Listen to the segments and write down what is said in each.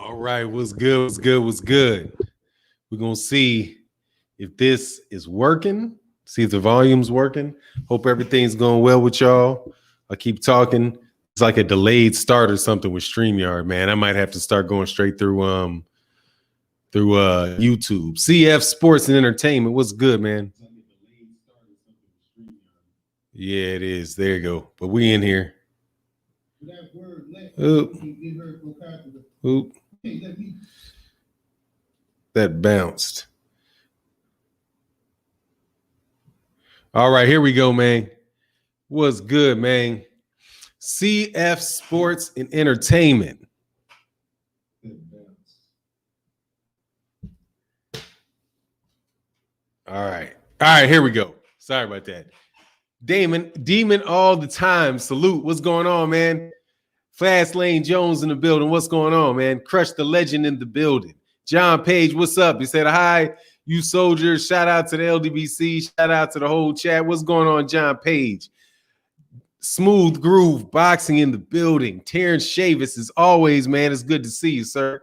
All right, what's good? What's good? What's good? We're gonna see if this is working. See if the volume's working. Hope everything's going well with y'all. I keep talking. It's like a delayed start or something with StreamYard, man. I might have to start going straight through YouTube. CF Sports and Entertainment. What's good, man? Yeah, it is. There you go. But we in here. Oop. Oop. That bounced. All right, here we go, man. What's good, man? CF Sports and Entertainment. All right, here we go. Sorry about that. Demon all the time. Salute. What's going on, man? Fast Lane Jones in the building. What's going on, man? Crush the legend in the building. John Page, what's up? He said, hi, you soldiers. Shout out to the LDBC. Shout out to the whole chat. What's going on, John Page? Smooth Groove Boxing in the building. Terrence Chavis, as always, man. It's good to see you, sir.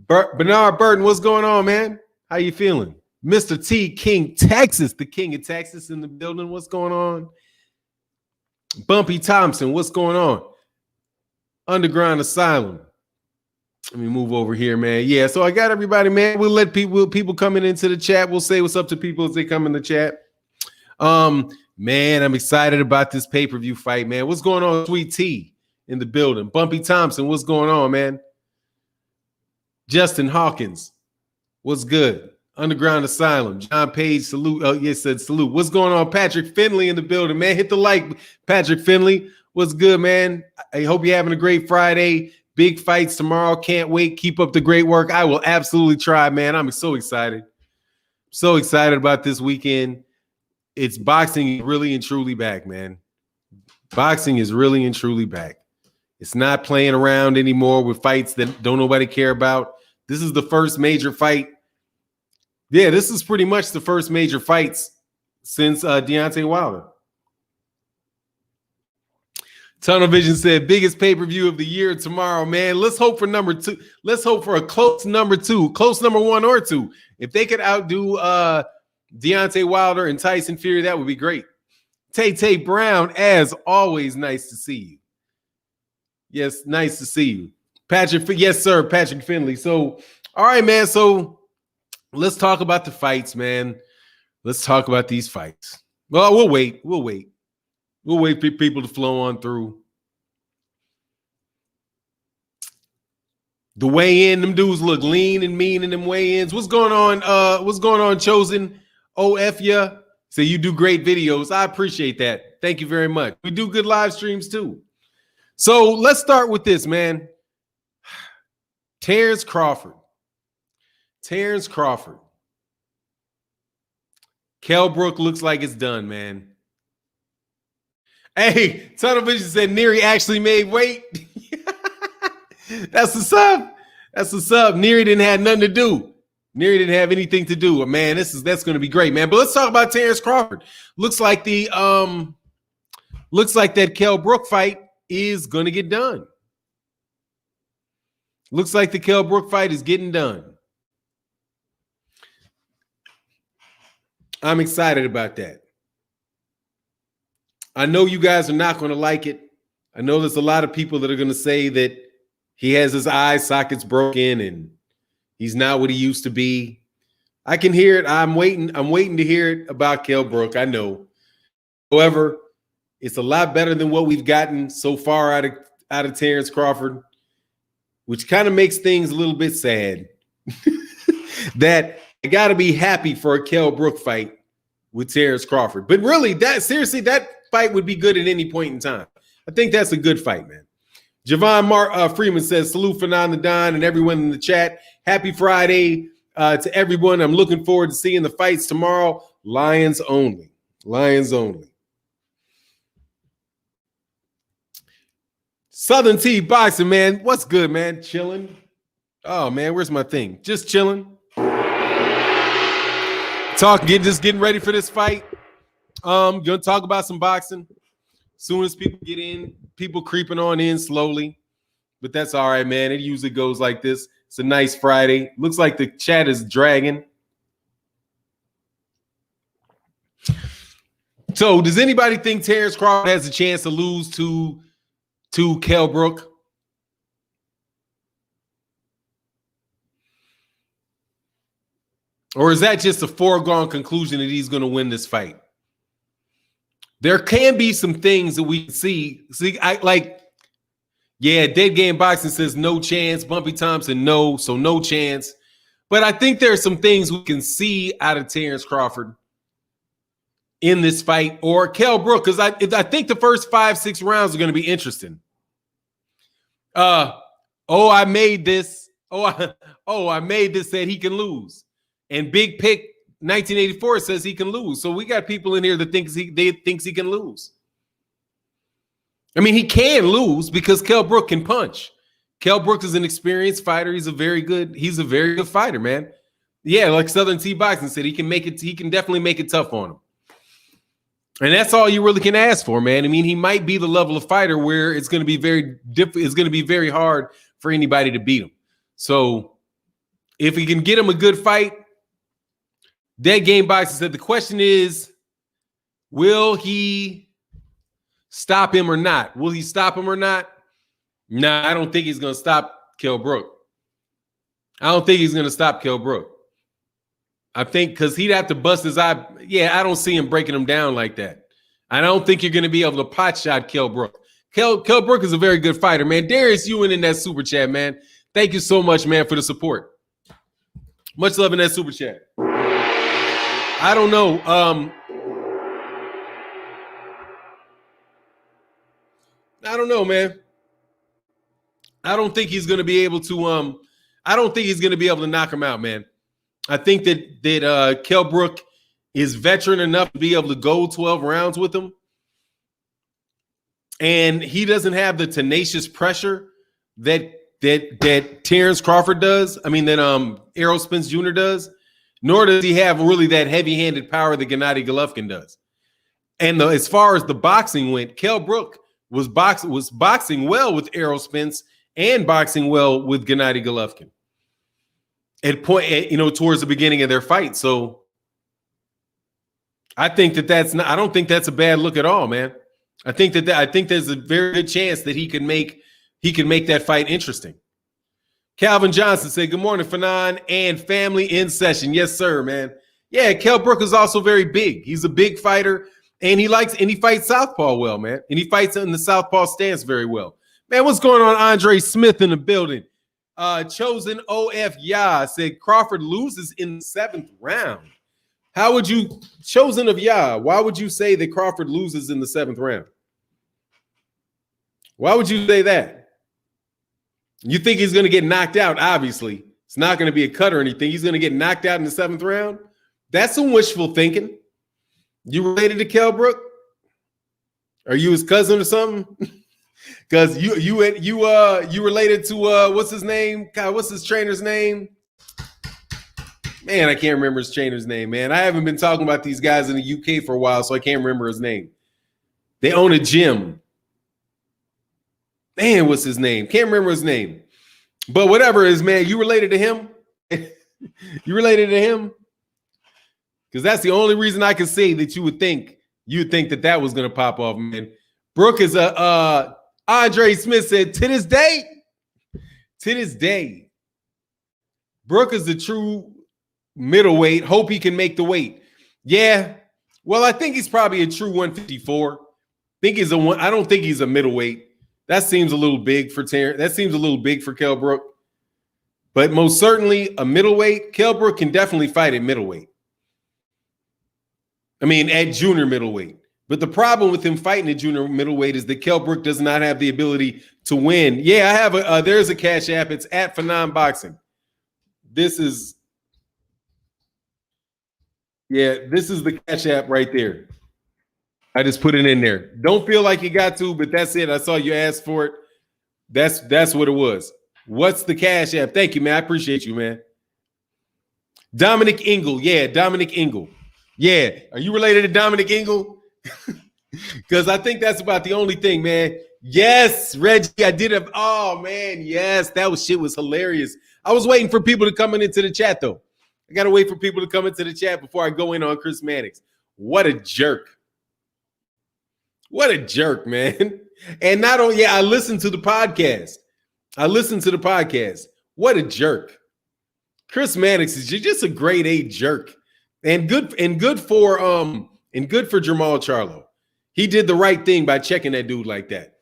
Bernard Burton, what's going on, man? How you feeling? Mr. T King Texas, the king of Texas in the building. What's going on? Bumpy Thompson, what's going on? Underground Asylum. Let me move over here, man. Yeah, so I got everybody, man. We'll let people coming into the chat. We'll say what's up to people as they come in the chat. Man, I'm excited about this pay-per-view fight, man. What's going on, Sweet T in the building? Bumpy Thompson, what's going on, man? Justin Hawkins, what's good? Underground Asylum. John Page, salute. Oh, yes, said salute. What's going on? Patrick Finley in the building, man. Hit the like, Patrick Finley. What's good, man? I hope you're having a great Friday. Big fights tomorrow. Can't wait. Keep up the great work. I will absolutely try, man. I'm so excited. So excited about this weekend. It's boxing really and truly back, man. Boxing is really and truly back. It's not playing around anymore with fights that don't nobody care about. This is the first major fight. Yeah, this is pretty much the first major fights since Deontay Wilder. Tunnel Vision said, biggest pay-per-view of the year tomorrow, man. Let's hope for number two. Let's hope for a close number two, close number one or two. If they could outdo Deontay Wilder and Tyson Fury, that would be great. Tay Brown, as always, nice to see you. Yes, nice to see you. Patrick, yes, sir, Patrick Finley. So, all right, man, so let's talk about the fights, man. Let's talk about these fights. Well, we'll wait. We'll wait for people to flow on through. The weigh-in, them dudes look lean and mean in them weigh-ins. What's going on? What's going on, Chosen? OF ya. So you do great videos. I appreciate that. Thank you very much. We do good live streams too. So let's start with this, man. Terence Crawford. Kell Brook looks like it's done, man. Hey, Tunnel Vision said Neary actually made weight. That's what's up. That's what's up. Neary didn't have nothing to do. Neary didn't have anything to do. Man, that's going to be great, man. But let's talk about Terence Crawford. Looks like that Kell Brook fight is going to get done. Looks like the Kell Brook fight is getting done. I'm excited about that. I know you guys are not going to like it. I know there's a lot of people that are going to say that he has his eye sockets broken and he's not what he used to be. I can hear it. I'm waiting to hear it about Kell Brook. I know. However, it's a lot better than what we've gotten so far out of Terence Crawford, which kind of makes things a little bit sad. That I got to be happy for a Kell Brook fight with Terence Crawford. But really, that fight would be good at any point in time. I think that's a good fight, man. Javon Freeman says, salute Fannon the Don and everyone in the chat. Happy Friday to everyone. I'm looking forward to seeing the fights tomorrow. Lions only. Lions only. Southern T Boxing, man. What's good, man? Chilling. Oh, man, where's my thing? Just chilling. Just getting ready for this fight. Gonna talk about some boxing. Soon as people get in, people creeping on in slowly. but that's all right, man. It usually goes like this. It's a nice Friday. Looks like the chat is dragging. So does anybody think Terence Crawford has a chance to lose to Kell Brook? Or is that just a foregone conclusion that he's going to win this fight? There can be some things that we see. Dead Game Boxing says no chance. Bumpy Thompson, no. So no chance. But I think there are some things we can see out of Terence Crawford in this fight, or Kell Brook, because I think the first 5-6 rounds are going to be interesting. I made this. I made this said he can lose. And Big Pick 1984 says he can lose. So we got people in here that thinks he can lose. I mean, he can lose because Kell Brook can punch. Kell Brook is an experienced fighter. He's a very good fighter, man. Yeah, like Southern T Boxing said, he can definitely make it tough on him. And that's all you really can ask for, man. I mean, he might be the level of fighter where it's going to be very hard for anybody to beat him. So if he can get him a good fight, Dead Game Boxing said the question is, will he stop him or not? Will he stop him or not? Nah, I don't think he's going to stop Kell Brook. I don't think he's going to stop Kell Brook. I think because he'd have to bust his eye. Yeah, I don't see him breaking him down like that. I don't think you're going to be able to pot shot Kell Brook. Kell Brook is a very good fighter, man. Darius Ewan in that super chat, man. Thank you so much, man, for the support. Much love in that super chat. I don't know. I don't know, man. I don't think he's going to be able to. I don't think he's going to be able to knock him out, man. I think that Kell Brook is veteran enough to be able to go 12 rounds with him, and he doesn't have the tenacious pressure that Terence Crawford does. I mean, that Errol Spence Jr. does. Nor does he have really that heavy-handed power that Gennady Golovkin does. And as far as the boxing went, Kell Brook was boxing well with Errol Spence and boxing well with Gennady Golovkin towards the beginning of their fight. So I think I don't think that's a bad look at all, man. I think there's a very good chance that he can make that fight interesting. Calvin Johnson said, good morning, Fannon and family in session. Yes, sir, man. Yeah, Kell Brook is also very big. He's a big fighter, and he fights southpaw well, man. And he fights in the southpaw stance very well. Man, what's going on? Andre Smith in the building. Chosen OF Yah said Crawford loses in the 7th round. How would you, Chosen of Yah, why would you say that Crawford loses in the 7th round? Why would you say that? You think he's going to get knocked out, obviously. It's not going to be a cut or anything. He's going to get knocked out in the 7th round? That's some wishful thinking. You related to Kell Brook? Are you his cousin or something? Because you related to what's his name? God, what's his trainer's name? Man, I can't remember his trainer's name, man. I haven't been talking about these guys in the UK for a while, so I can't remember his name. They own a gym. Man, what's his name? Can't remember his name. But whatever it is, man, you related to him? You related to him? Because that's the only reason I can say that you'd think that was going to pop off, man. Brook is Andre Smith said, to this day, Brook is the true middleweight. Hope he can make the weight. Yeah. Well, I think he's probably a true 154. I don't think he's a middleweight. That seems a little big for Terence. That seems a little big for Kell Brook. But most certainly a middleweight. Kell Brook can definitely fight at middleweight. I mean, at junior middleweight. But the problem with him fighting at junior middleweight is that Kell Brook does not have the ability to win. Yeah, I have there's a Cash App. It's at Fannon Boxing. This is the Cash App right there. I just put it in there. Don't feel like you got to, but that's it. I saw you ask for it. That's what it was. What's the Cash App? Thank you, man. I appreciate you, man. Dominic Engel. Yeah, Dominic Engel. Yeah. Are you related to Dominic Engel? Because I think that's about the only thing, man. Yes, Reggie, I did have. Oh man, yes, that shit was hilarious. I was waiting for people to come into the chat though. I gotta wait for people to come into the chat before I go in on Chris Mannix. What a jerk! What a jerk, man! And not only, I listened to the podcast. What a jerk! Chris Mannix is just a grade A jerk, and good for Jamal Charlo. He did the right thing by checking that dude like that.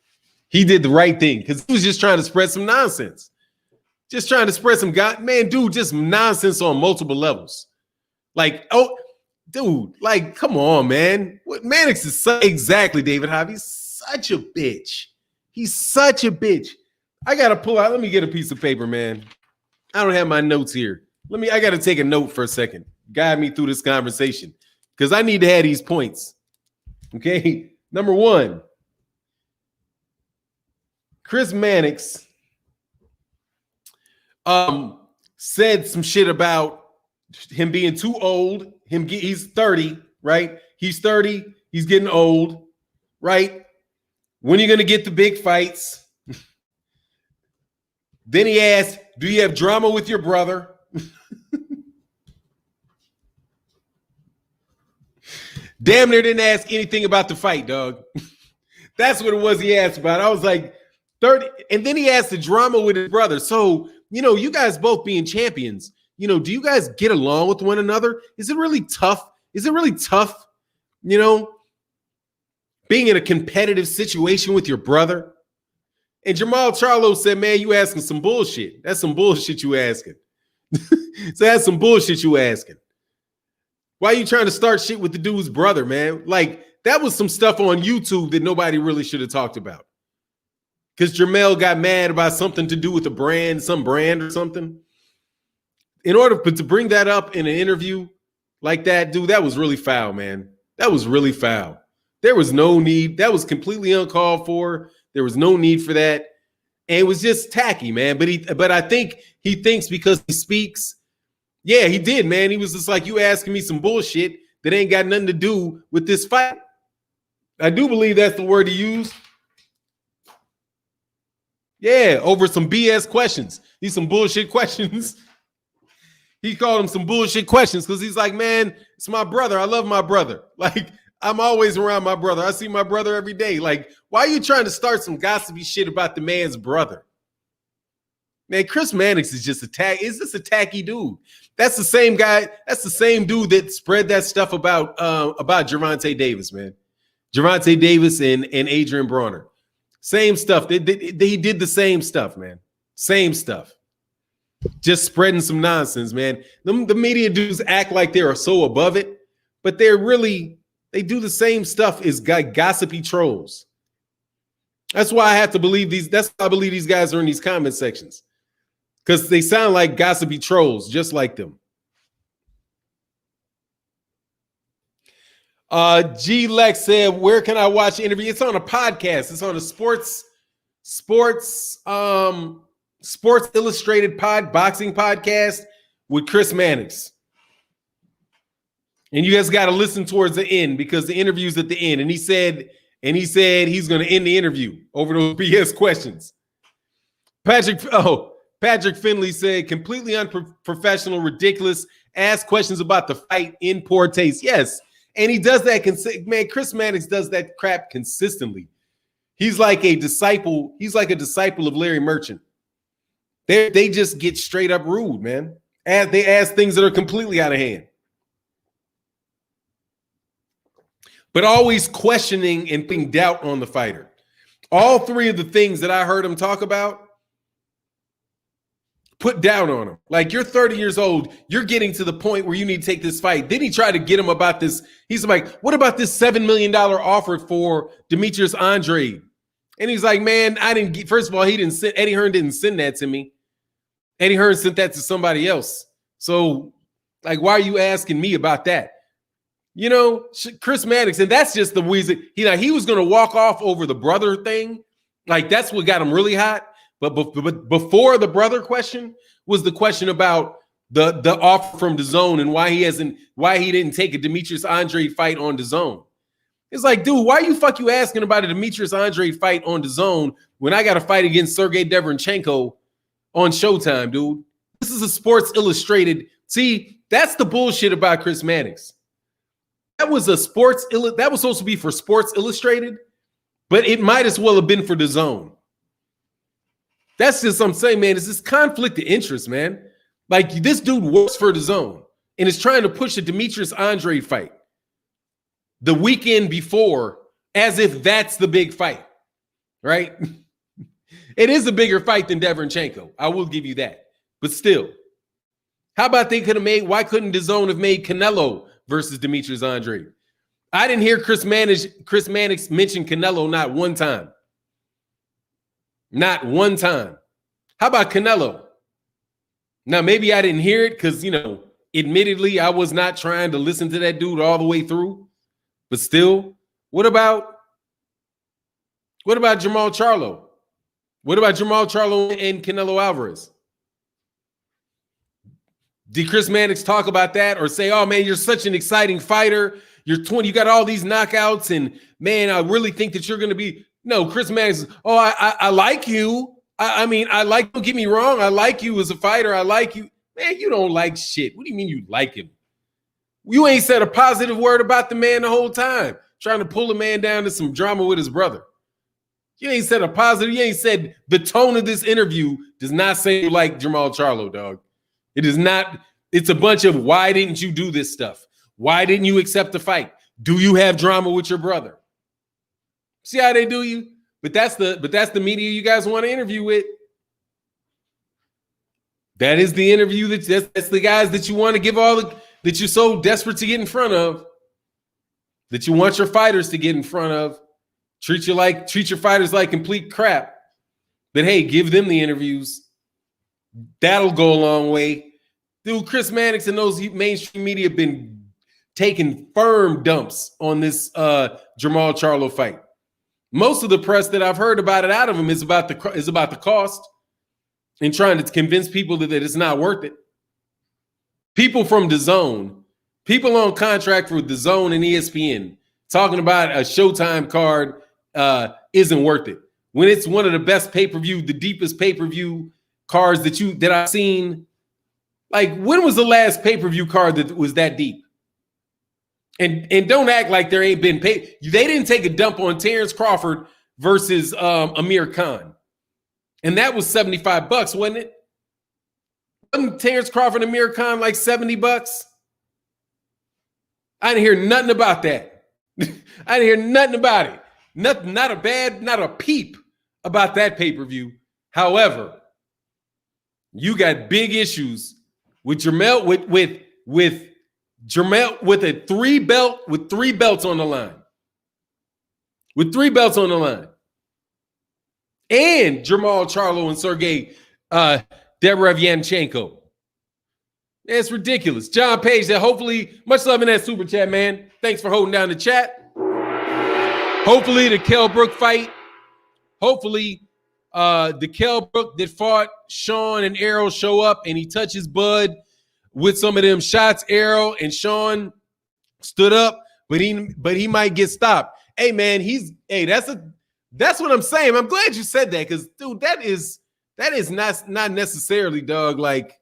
He did the right thing because he was just trying to spread some nonsense. Just trying to spread some dude, just nonsense on multiple levels. Like, oh, dude, like, come on, man. What Mannix is exactly, David Hobb. He's such a bitch. He's such a bitch. I gotta pull out. Let me get a piece of paper, man. I don't have my notes here. I gotta take a note for a second. Guide me through this conversation because I need to have these points. Okay, number one. Chris Mannix said some shit about him being too old. He's 30, right? He's 30. He's getting old, right? When are you going to get the big fights? Then he asked, do you have drama with your brother? Damn near didn't ask anything about the fight, dog. That's what it was he asked about. I was like, 30, and then he asked the drama with his brother. So, you guys both being champions, do you guys get along with one another? Is it really tough? Being in a competitive situation with your brother? And Jamal Charlo said, man, you asking some bullshit. That's some bullshit you asking. So that's some bullshit you asking. Why are you trying to start shit with the dude's brother, man? Like, that was some stuff on YouTube that nobody really should have talked about. Because Jermell got mad about something to do with a brand, some brand or something. In order to bring that up in an interview like that, dude, that was really foul, man. That was really foul. There was no need. That was completely uncalled for. There was no need for that. And it was just tacky, man. But I think he thinks because he speaks. Yeah, he did, man. He was just like, you asking me some bullshit that ain't got nothing to do with this fight. I do believe that's the word he used. Yeah, over some BS questions. These some bullshit questions. He called them some bullshit questions because he's like, man, it's my brother. I love my brother. Like, I'm always around my brother. I see my brother every day. Like, why are you trying to start some gossipy shit about the man's brother? Man, Chris Mannix is just a tacky dude. That's the same guy. That's the same dude that spread that stuff about Gervonta Davis, man. Gervonta Davis and Adrian Bronner. Same stuff. He did the same stuff, man. Same stuff. Just spreading some nonsense, man. The media dudes act like they are so above it, but they do the same stuff as gossipy trolls. That's why I have to believe these. That's why I believe these guys are in these comment sections. Because they sound like gossipy trolls, just like them. G Lex said, where can I watch the interview? It's on a podcast. It's on a Sports Illustrated boxing podcast with Chris Mannix. And you guys got to listen towards the end because the interview's at the end. And he said he's going to end the interview over those BS questions. Patrick Finley said, completely unprofessional, ridiculous, ask questions about the fight in poor taste. Yes. And he does that. Man, Chris Mannix does that crap consistently. He's like a disciple. He's like a disciple of Larry Merchant. They just get straight up rude, man. They ask things that are completely out of hand. But always questioning and putting doubt on the fighter. All three of the things that I heard him talk about, put down on him. Like, you're 30 years old. You're getting to the point where you need to take this fight. Then he tried to get him about this. He's like, what about this $7 million offer for Demetrius Andrade? And he's like, man, first of all, Eddie Hearn didn't send that to me. Eddie Hearn sent that to somebody else. So, like, why are you asking me about that? Chris Mannix, and that's just the reason he was going to walk off over the brother thing. Like, that's what got him really hot. But before the brother question was the question about the offer from DAZN and why he didn't take a Demetrius Andrade fight on DAZN. It's like, dude, why you asking about a Demetrius Andre fight on the zone when I got to fight against Sergey Deverenchenko on Showtime, dude? This is a Sports Illustrated. See, that's the bullshit about Chris Mannix. That was supposed to be for Sports Illustrated, but it might as well have been for the zone. That's just what I'm saying, man. It's this conflict of interest, man. Like, this dude works for the zone and is trying to push a Demetrius Andre fight the weekend before as if that's the big fight, right? It is a bigger fight than Deverenchenko. I will give you that. But still, how about why couldn't the zone have made Canelo versus Demetrius Andre? I didn't hear Chris Mannix mention Canelo not one time. Not one time. How about Canelo? Now, maybe I didn't hear it because, admittedly, I was not trying to listen to that dude all the way through. But still, what about Jamal Charlo? What about Jamal Charlo and Canelo Alvarez? Did Chris Mannix talk about that or say, oh, man, you're such an exciting fighter. You're 20. You got all these knockouts. And, man, I really think that you're going to be. No, Chris Mannix, I like you. Don't get me wrong. I like you as a fighter. I like you. Man, you don't like shit. What do you mean you like him? You ain't said a positive word about the man the whole time, trying to pull the man down to some drama with his brother. You ain't said a positive. You ain't said the tone of this interview does not say you like Jamal Charlo, dog. It is not. It's a bunch of why didn't you do this stuff? Why didn't you accept the fight? Do you have drama with your brother? See how they do you? But that's the media you guys want to interview with. That is the interview that's the guys that you want to give that you're so desperate to get in front of, that you want your fighters to get in front of. Treat your fighters like complete crap. But hey, give them the interviews. That'll go a long way. Dude, Chris Mannix and those mainstream media have been taking firm dumps on this Jamal Charlo fight. Most of the press that I've heard about it out of him is about the cost and trying to convince people that it's not worth it. People from DAZN, people on contract for DAZN and ESPN talking about a Showtime card isn't worth it. When it's one of the best pay-per-view, the deepest pay-per-view cards that I've seen. Like, when was the last pay-per-view card that was that deep? And don't act like there ain't been pay. They didn't take a dump on Terence Crawford versus Amir Khan. And that was $75, wasn't it? Wasn't Terence Crawford and Amir Khan like $70? I didn't hear nothing about that. I didn't hear nothing about it. Nothing, not a peep about that pay-per-view. However, you got big issues with Jermell, with Jermell with three belts on the line. With 3 belts on the line. And Jamal Charlo and Sergey Derevianchenko. It's ridiculous. John Page said, hopefully, much love in that super chat, man. Thanks for holding down the chat. Hopefully the Kell Brook fight. Hopefully the Kell Brook that fought Sean and Errol show up and he touches Bud with some of them shots. Errol and Sean stood up, but he might get stopped. Hey, man, that's what I'm saying. I'm glad you said that because, dude, that is not necessarily, dog, like.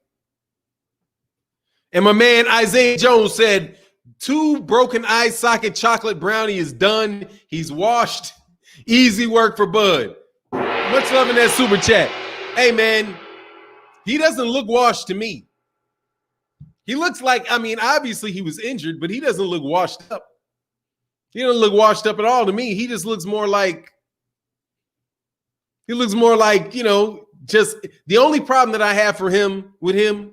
And my man Isaiah Jones said, 2 broken eye socket chocolate brownie is done. He's washed. Easy work for Bud. Much love in that super chat. Hey, man, he doesn't look washed to me. He looks like, obviously he was injured, but he doesn't look washed up. He doesn't look washed up at all to me. He just looks more like, just the only problem that I have with him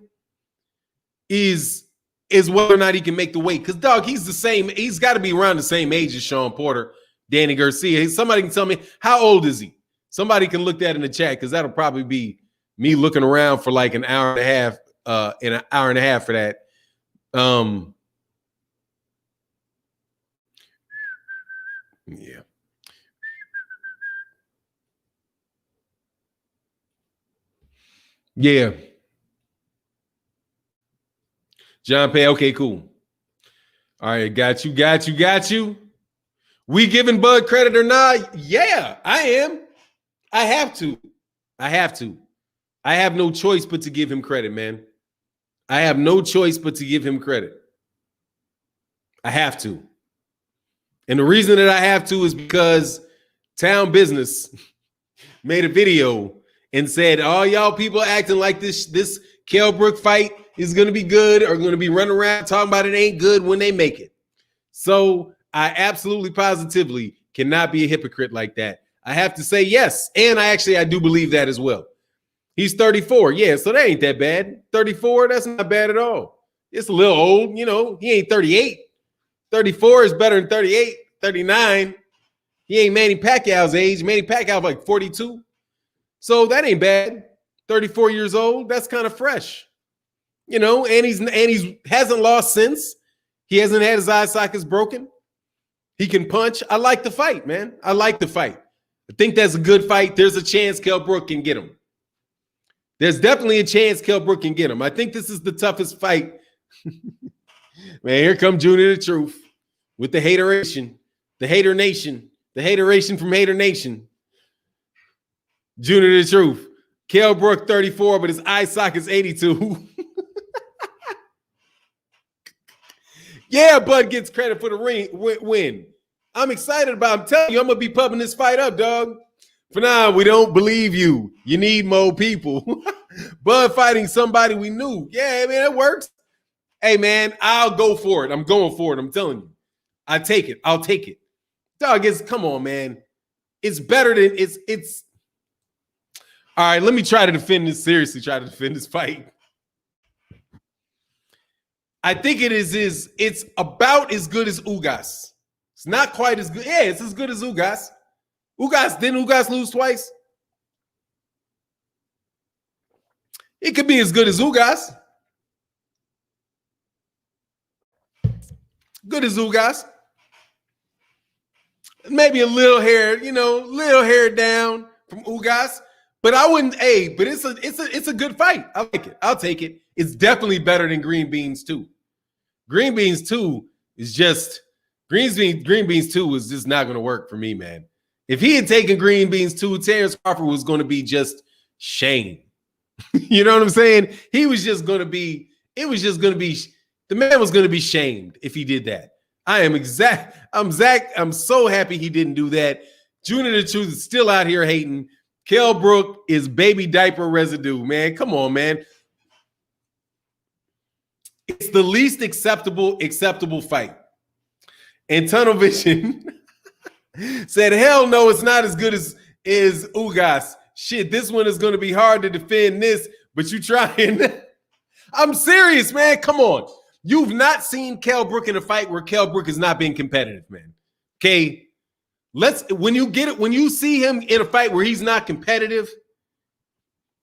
is whether or not he can make the weight. Because, dog, he's got to be around the same age as Sean Porter, Danny Garcia. Somebody can tell me, how old is he? Somebody can look that in the chat because that'll probably be me looking around for like an hour and a half for that. Yeah. Yeah. John Pay, okay, cool. All right, got you. We giving Bud credit or not? Yeah, I am. I have to. I have no choice but to give him credit, man. I have no choice but to give him credit. I have to. And the reason that I have to is because Town Business made a video and said, all y'all people acting like this Kell Brook fight is going to be good or going to be running around talking about it ain't good when they make it. So I absolutely positively cannot be a hypocrite like that. I have to say yes. And I do believe that as well. He's 34. Yeah, so that ain't that bad. 34, that's not bad at all. It's a little old. You know, he ain't 38. 34 is better than 38, 39. He ain't Manny Pacquiao's age. Manny Pacquiao like 42. So that ain't bad. 34 years old, that's kind of fresh. You know, and he's hasn't lost since. He hasn't had his eye sockets broken. He can punch. I like the fight, man. I like the fight. I think that's a good fight. There's a chance Kell Brook can get him. There's definitely a chance Kell Brook can get him. I think this is the toughest fight. Man, here comes Junior the Truth with the hateration, the hater nation, the hateration from Hater Nation. Junior the Truth. Kell Brook 34, but his eye socket's 82. Yeah, Bud gets credit for the win. I'm excited about it. I'm telling you, I'm going to be pumping this fight up, dog. For now, we don't believe you. You need more people. Bud fighting somebody we knew. Yeah, man, it works. Hey, man, I'll go for it. I'm going for it. I'm telling you. I take it. I'll take it. Dog, come on, man. It's better than it's. All right, let me try to defend this. Seriously, try to defend this fight. I think it's about as good as Ugas. It's not quite as good. Yeah, it's as good as Ugas. Didn't Ugas lose twice? It could be as good as Ugas. Good as Ugas. Maybe a little hair, little hair down from Ugas. But I wouldn't, but it's a good fight. I like it. I'll take it. It's definitely better than Green Beans 2. Green Beans 2 is just Green Beans 2 was just not going to work for me, man. If he had taken Green Beans 2, Terence Crawford was going to be just shame. You know what I'm saying? The man was going to be shamed if he did that. I'm so happy he didn't do that. Junior the Truth is still out here hating. Kell Brook is baby diaper residue, man. Come on, man. It's the least acceptable fight. And Tunnel Vision said, hell no, it's not as good as Ugas. Shit, this one is going to be hard to defend this, but you trying. I'm serious, man. Come on. You've not seen Kell Brook in a fight where Kell Brook has not been competitive, man. Okay? When you see him in a fight where he's not competitive,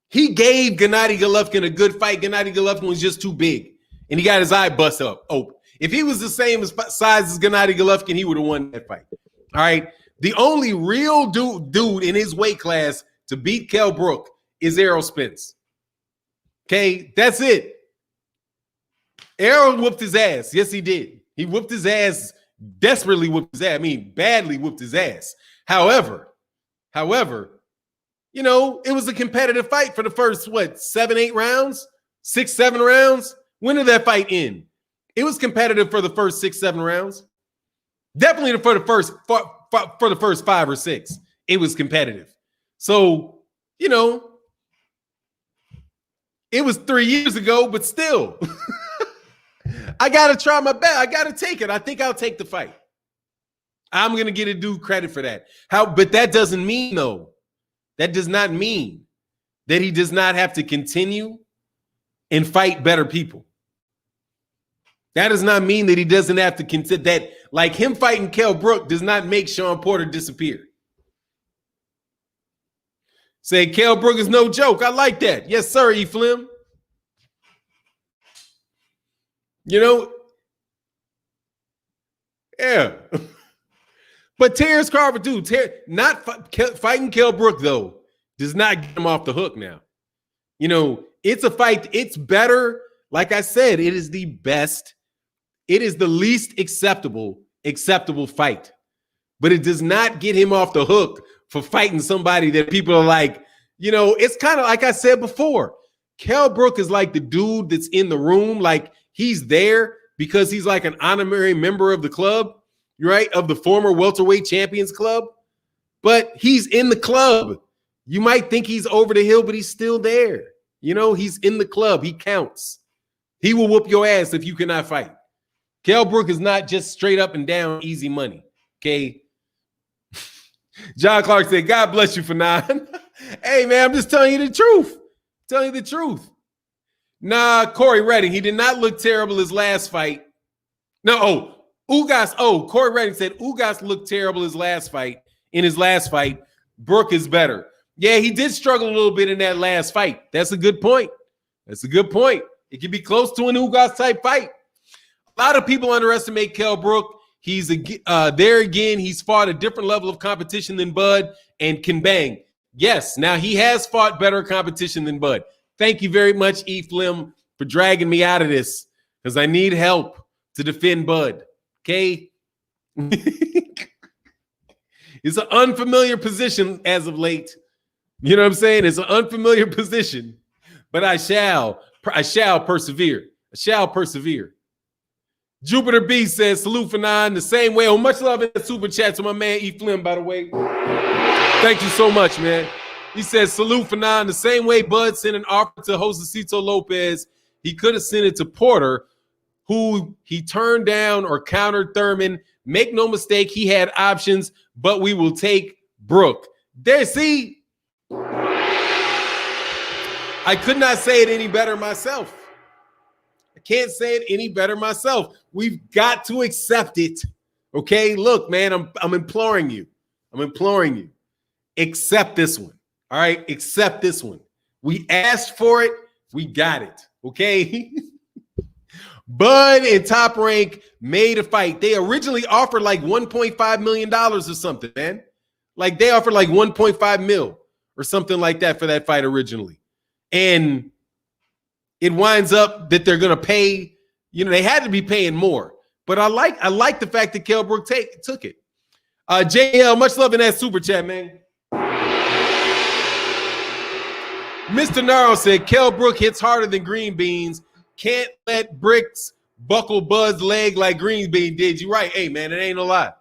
he gave Gennady Golovkin a good fight. Gennady Golovkin was just too big. And he got his eye bust up open. If he was the same size as Gennady Golovkin, he would have won that fight. All right. The only real dude in his weight class to beat Kell Brook is Errol Spence. Okay, that's it. Errol whooped his ass. Yes, he did. He whooped his ass, desperately whooped his ass. I mean, badly whooped his ass. However, it was a competitive fight for the first, 7 rounds? 6, 7 rounds? When did that fight end? It was competitive for the first 6, 7 rounds. Definitely for the first 5 or 6. It was competitive. So, it was 3 years ago, but still. I got to try my best. I got to take it. I think I'll take the fight. I'm going to get a dude credit for that. But that doesn't mean, though. That does not mean that he does not have to continue and fight better people. That does not mean that he doesn't have to consider that, like him fighting Kell Brook does not make Sean Porter disappear. Say Kell Brook is no joke. I like that. Yes, sir, Eflim. Yeah. But Terence Crawford, dude, fighting Kell Brook, though, does not get him off the hook now. It's a fight. It's better. Like I said, it is the best. It is the least acceptable fight. but it does not get him off the hook for fighting somebody that people are like, it's kind of like I said before. Kell Brook is like the dude that's in the room, like he's there because he's like an honorary member of the club, right? Of the former welterweight champions club, but he's in the club. You might think he's over the hill, but he's still there. He's in the club. He counts. He will whoop your ass if you cannot fight. Kell Brook is not just straight up and down easy money. Okay. John Clark said, God bless you, Fannon. Hey, man, I'm just telling you the truth. Nah, Corey Redding, he did not look terrible his last fight. No, Corey Redding said Ugas looked terrible in his last fight. Brook is better. Yeah, he did struggle a little bit in that last fight. That's a good point. It can be close to an Ugas type fight. A lot of people underestimate Kell Brook. He's there again. He's fought a different level of competition than Bud and can bang. Yes, now he has fought better competition than Bud. Thank you very much, E. Flim, for dragging me out of this because I need help to defend Bud. Okay? It's an unfamiliar position as of late. You know what I'm saying? It's an unfamiliar position, but I shall persevere. Jupiter B says, salute Fannon the same way. Oh, much love in the super chat to my man E. Flim, by the way. Thank you so much, man. He says, salute Fannon the same way Bud sent an offer to Josecito Lopez. He could have sent it to Porter, who he turned down or countered Thurman. Make no mistake, he had options, but we will take Brook. There, see? I could not say it any better myself. I can't say it any better myself. We've got to accept it. Okay? Look, man, I'm imploring you. Accept this one. All right? Accept this one. We asked for it. We got it. Okay? Bud and Top Rank made a fight. They originally offered like $1.5 million or something, man. Like they offered like 1.5 mil or something like that for that fight originally. And it winds up that they're going to pay, they had to be paying more. But I like the fact that Kell Brook took it. JL, much love in that super chat, man. Mr. Naro said, Kell Brook hits harder than Green Beans. Can't let bricks buckle Bud's leg like Green Bean did. You're right. Hey, man, it ain't a lie.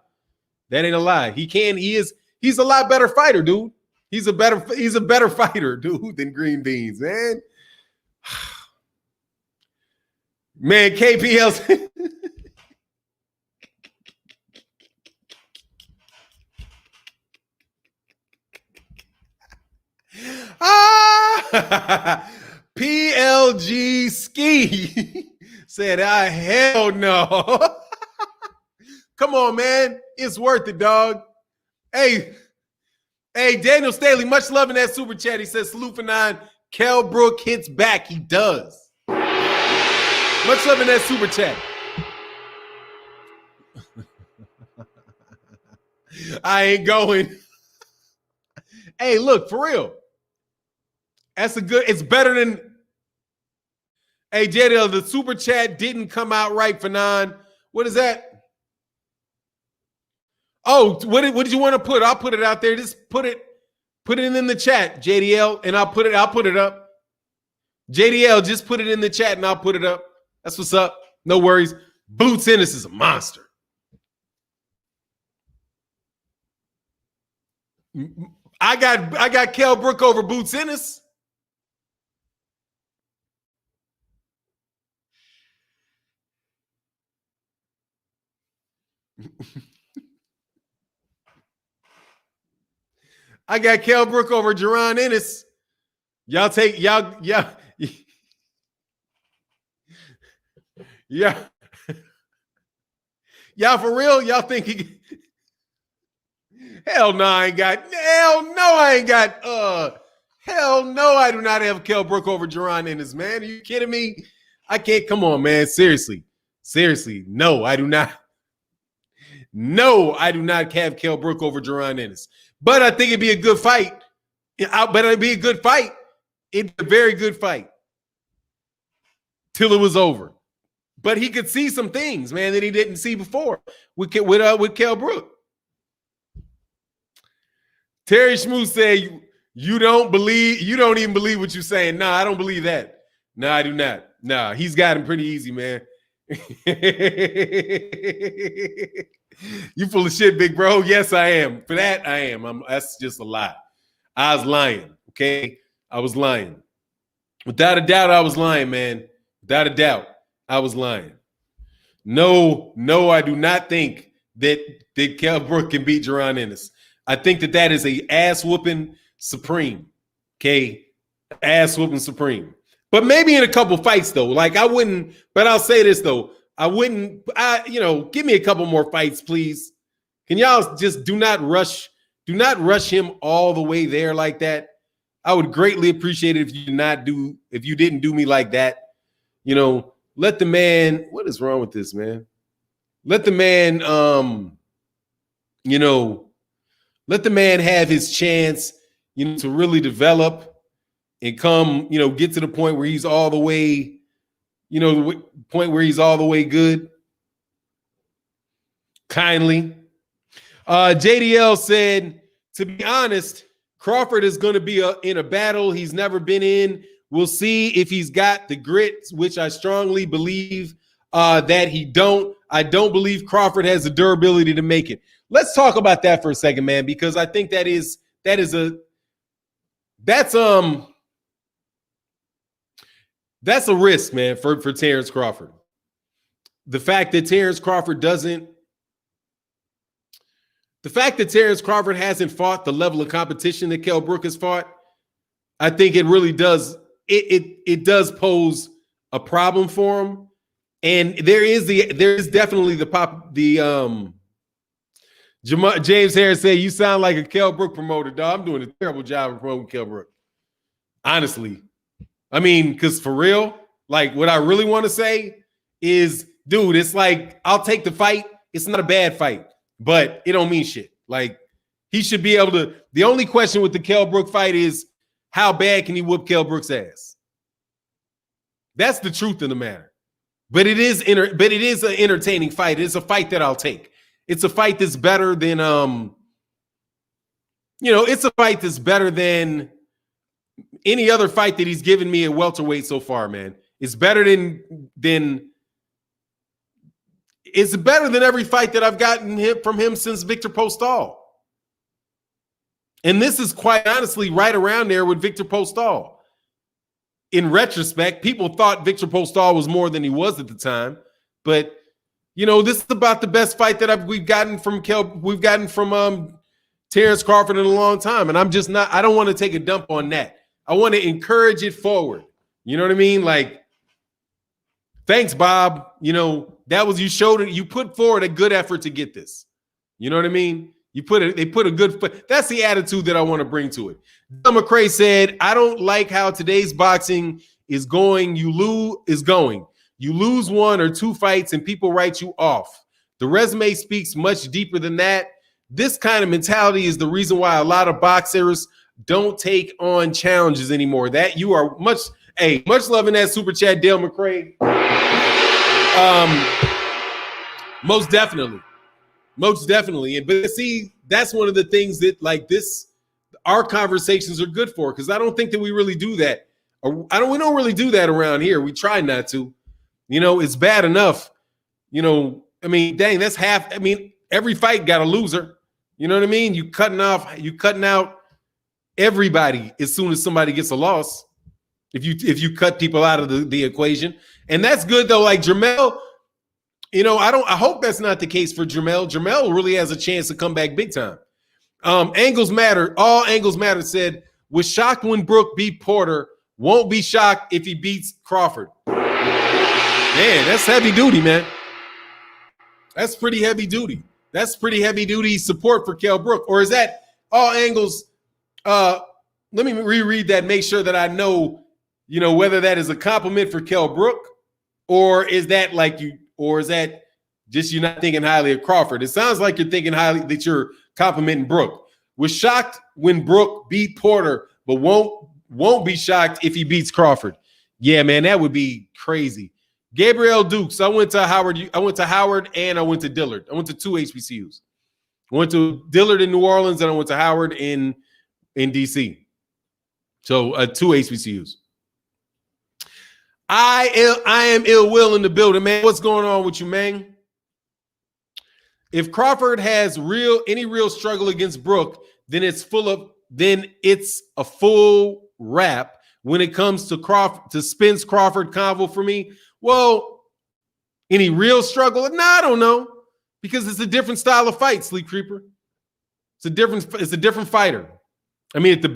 That ain't a lie. He's a lot better fighter, dude. He's a better fighter, dude, than Green Beans, man. Man, KPL. PLG Ski said, hell no. Come on, man. It's worth it, dog. Hey, Daniel Staley, much love in that super chat. He says, salute for 9. Kell Brook hits back. He does. Much love in that super chat. I ain't going. Hey, look, for real. It's better than. Hey, JDL, the super chat didn't come out right for 9. What is that? Oh, what did you want to put? I'll put it out there. Just put it in the chat, JDL, and I'll put it up. JDL, just put it in the chat and I'll put it up. That's what's up. No worries. Boots Ennis is a monster. I got Kell Brook over Boots Ennis. I got Kell Brook over Jaron Ennis. Y'all for real? Y'all think he? Hell no, I ain't got. Hell no, I do not have Kell Brook over Jaron Ennis, man. Are you kidding me? I can't. Come on, man. Seriously. No, I do not. No, I do not have Kell Brook over Jaron Ennis. But I think it'd be a good fight. It'd be a good fight. It's a very good fight. Till it was over. But he could see some things, man, that he didn't see before with Kell Brook. Terry Schmoo said, you don't even believe what you're saying. Nah, I don't believe that. No, I do not. Nah, he's got him pretty easy, man. You full of shit, big bro. Yes, I am. For that, I am. That's just a lie. I was lying, okay? I was lying. Without a doubt, I was lying, man. Without a doubt, I was lying. No, I do not think that Kell Brook can beat Jaron Ennis. I think that is a ass-whooping supreme, okay? Ass-whooping supreme. But maybe in a couple fights, though. Like, I wouldn't, but I'll say this, though. Give me a couple more fights, please. Can y'all just do not rush him all the way there like that? I would greatly appreciate it if you didn't do me like that. Let the man, what is wrong with this, man? Let the man, let the man have his chance, to really develop and come, get to the point where he's all the way, the point where he's all the way good. Kindly. JDL said, to be honest, Crawford is going to be in a battle he's never been in. We'll see if he's got the grit, which I strongly believe that he don't. I don't believe Crawford has the durability to make it. Let's talk about that for a second, man, because I think that's a risk, man, for Terence Crawford. The fact that Terence Crawford hasn't fought the level of competition that Kell Brook has fought, I think it really does. It does pose a problem for him. And there is definitely James Harris said, you sound like a Kell Brook promoter, dog. I'm doing a terrible job of promoting Kell Brook. Honestly. I mean, because for real, like what I really want to say is, dude, it's like, I'll take the fight. It's not a bad fight, but it don't mean shit. Like, he should be able to. The only question with the Kell Brook fight is, how bad can he whoop Kell Brook's ass? That's the truth of the matter. But it is an entertaining fight. It's a fight that I'll take. It's a fight that's better than it's a fight that's better than any other fight that he's given me at welterweight so far, man. It's better than every fight that I've gotten from him since Victor Postol. And this is quite honestly right around there with Victor Postol. In retrospect, people thought Victor Postol was more than he was at the time. But, this is about the best fight that we've gotten from Terence Crawford in a long time. And I don't want to take a dump on that. I want to encourage it forward. You know what I mean? Like, thanks, Bob. You put forward a good effort to get this. You know what I mean? They put a good foot. That's the attitude that I want to bring to it. Don McCrae said, I don't like how today's boxing is going. You lose one or two fights and people write you off. The resume speaks much deeper than that. This kind of mentality is the reason why a lot of boxers don't take on challenges anymore. That you are much love in that super chat, Dale McCrae. Most definitely. But see, that's one of the things that our conversations are good for, because I don't think that we really do that. We don't really do that around here. We try not to. It's bad enough. Dang, that's half. Every fight got a loser. You know what I mean? You cutting out everybody as soon as somebody gets a loss. If you cut people out of the equation. And that's good though. Like Jermell, I hope that's not the case for Jermell. Jermell really has a chance to come back big time. Angles Matter. All Angles Matter said, was shocked when Brook beat Porter. Won't be shocked if he beats Crawford. Man, that's heavy duty, man. That's pretty heavy duty. That's pretty heavy duty support for Kell Brook. Or is that All Angles? Let me reread that, make sure that I know, whether that is a compliment for Kell Brook, or is that just you're not thinking highly of Crawford? It sounds like you're thinking highly, that you're complimenting Brook. Was shocked when Brook beat Porter, but won't be shocked if he beats Crawford. Yeah, man, that would be crazy. Gabriel Dukes. I went to Howard and I went to Dillard. I went to two HBCUs. I went to Dillard in New Orleans, and I went to Howard in DC. So 2 HBCUs. I am ill will in the building, man. What's going on with you, man? If Crawford has any real struggle against Brook, then it's a full wrap when it comes to Spence Crawford convo for me. Well, any real struggle? No, I don't know, because it's a different style of fight, Sleep Creeper. It's a different fighter. I mean, at the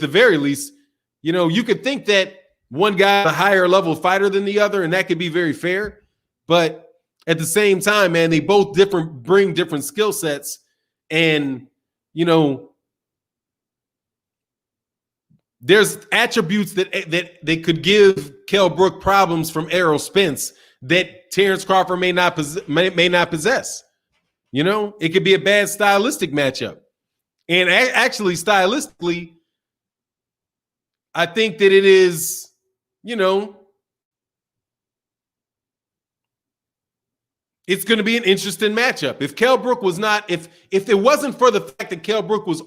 very least, you could think that one guy is a higher level fighter than the other, and that could be very fair. But at the same time, man, they both bring different skill sets. And, there's attributes that they could give Kell Brook problems from Errol Spence that Terence Crawford may not possess. It could be a bad stylistic matchup. And actually, stylistically, I think that it is, it's going to be an interesting matchup. If Kell Brook was not, if it wasn't for the fact that Kell Brook was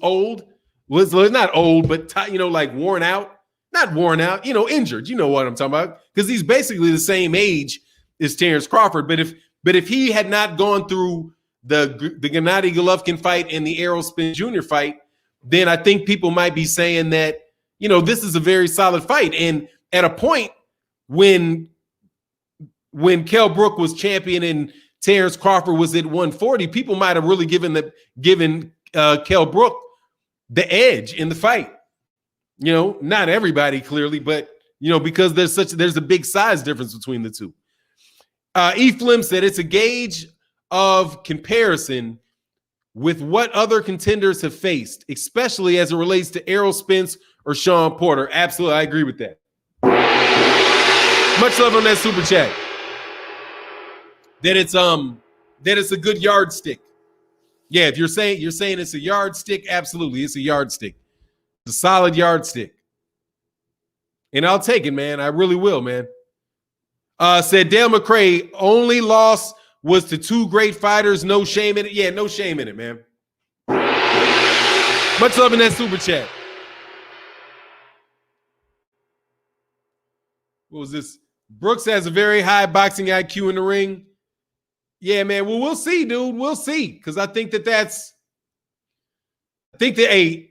was not old, but like worn out, not worn out, injured. You know what I'm talking about? Because he's basically the same age as Terence Crawford. But if he had not gone through the Gennady Golovkin fight and the Errol Spence Jr. fight, then I think people might be saying that, this is a very solid fight. And at a point when Kell Brook was champion and Terence Crawford was at 140, people might have really given Kell Brook the edge in the fight. Not everybody clearly, but because there's a big size difference between the two. E. Flim said it's a gauge of comparison with what other contenders have faced, especially as it relates to Errol Spence or Sean Porter. Absolutely, I agree with that. Much love on that super chat. That it's a good yardstick. Yeah, if you're saying it's a yardstick, absolutely, it's a yardstick. It's a solid yardstick. And I'll take it, man. I really will, man. Said Dale McCray, only loss was to 2 great fighters. No shame in it. Yeah, no shame in it, man. Much love in that super chat. What was this? Brooks has a very high boxing IQ in the ring. Yeah, man. Well, we'll see, dude. We'll see. Because I think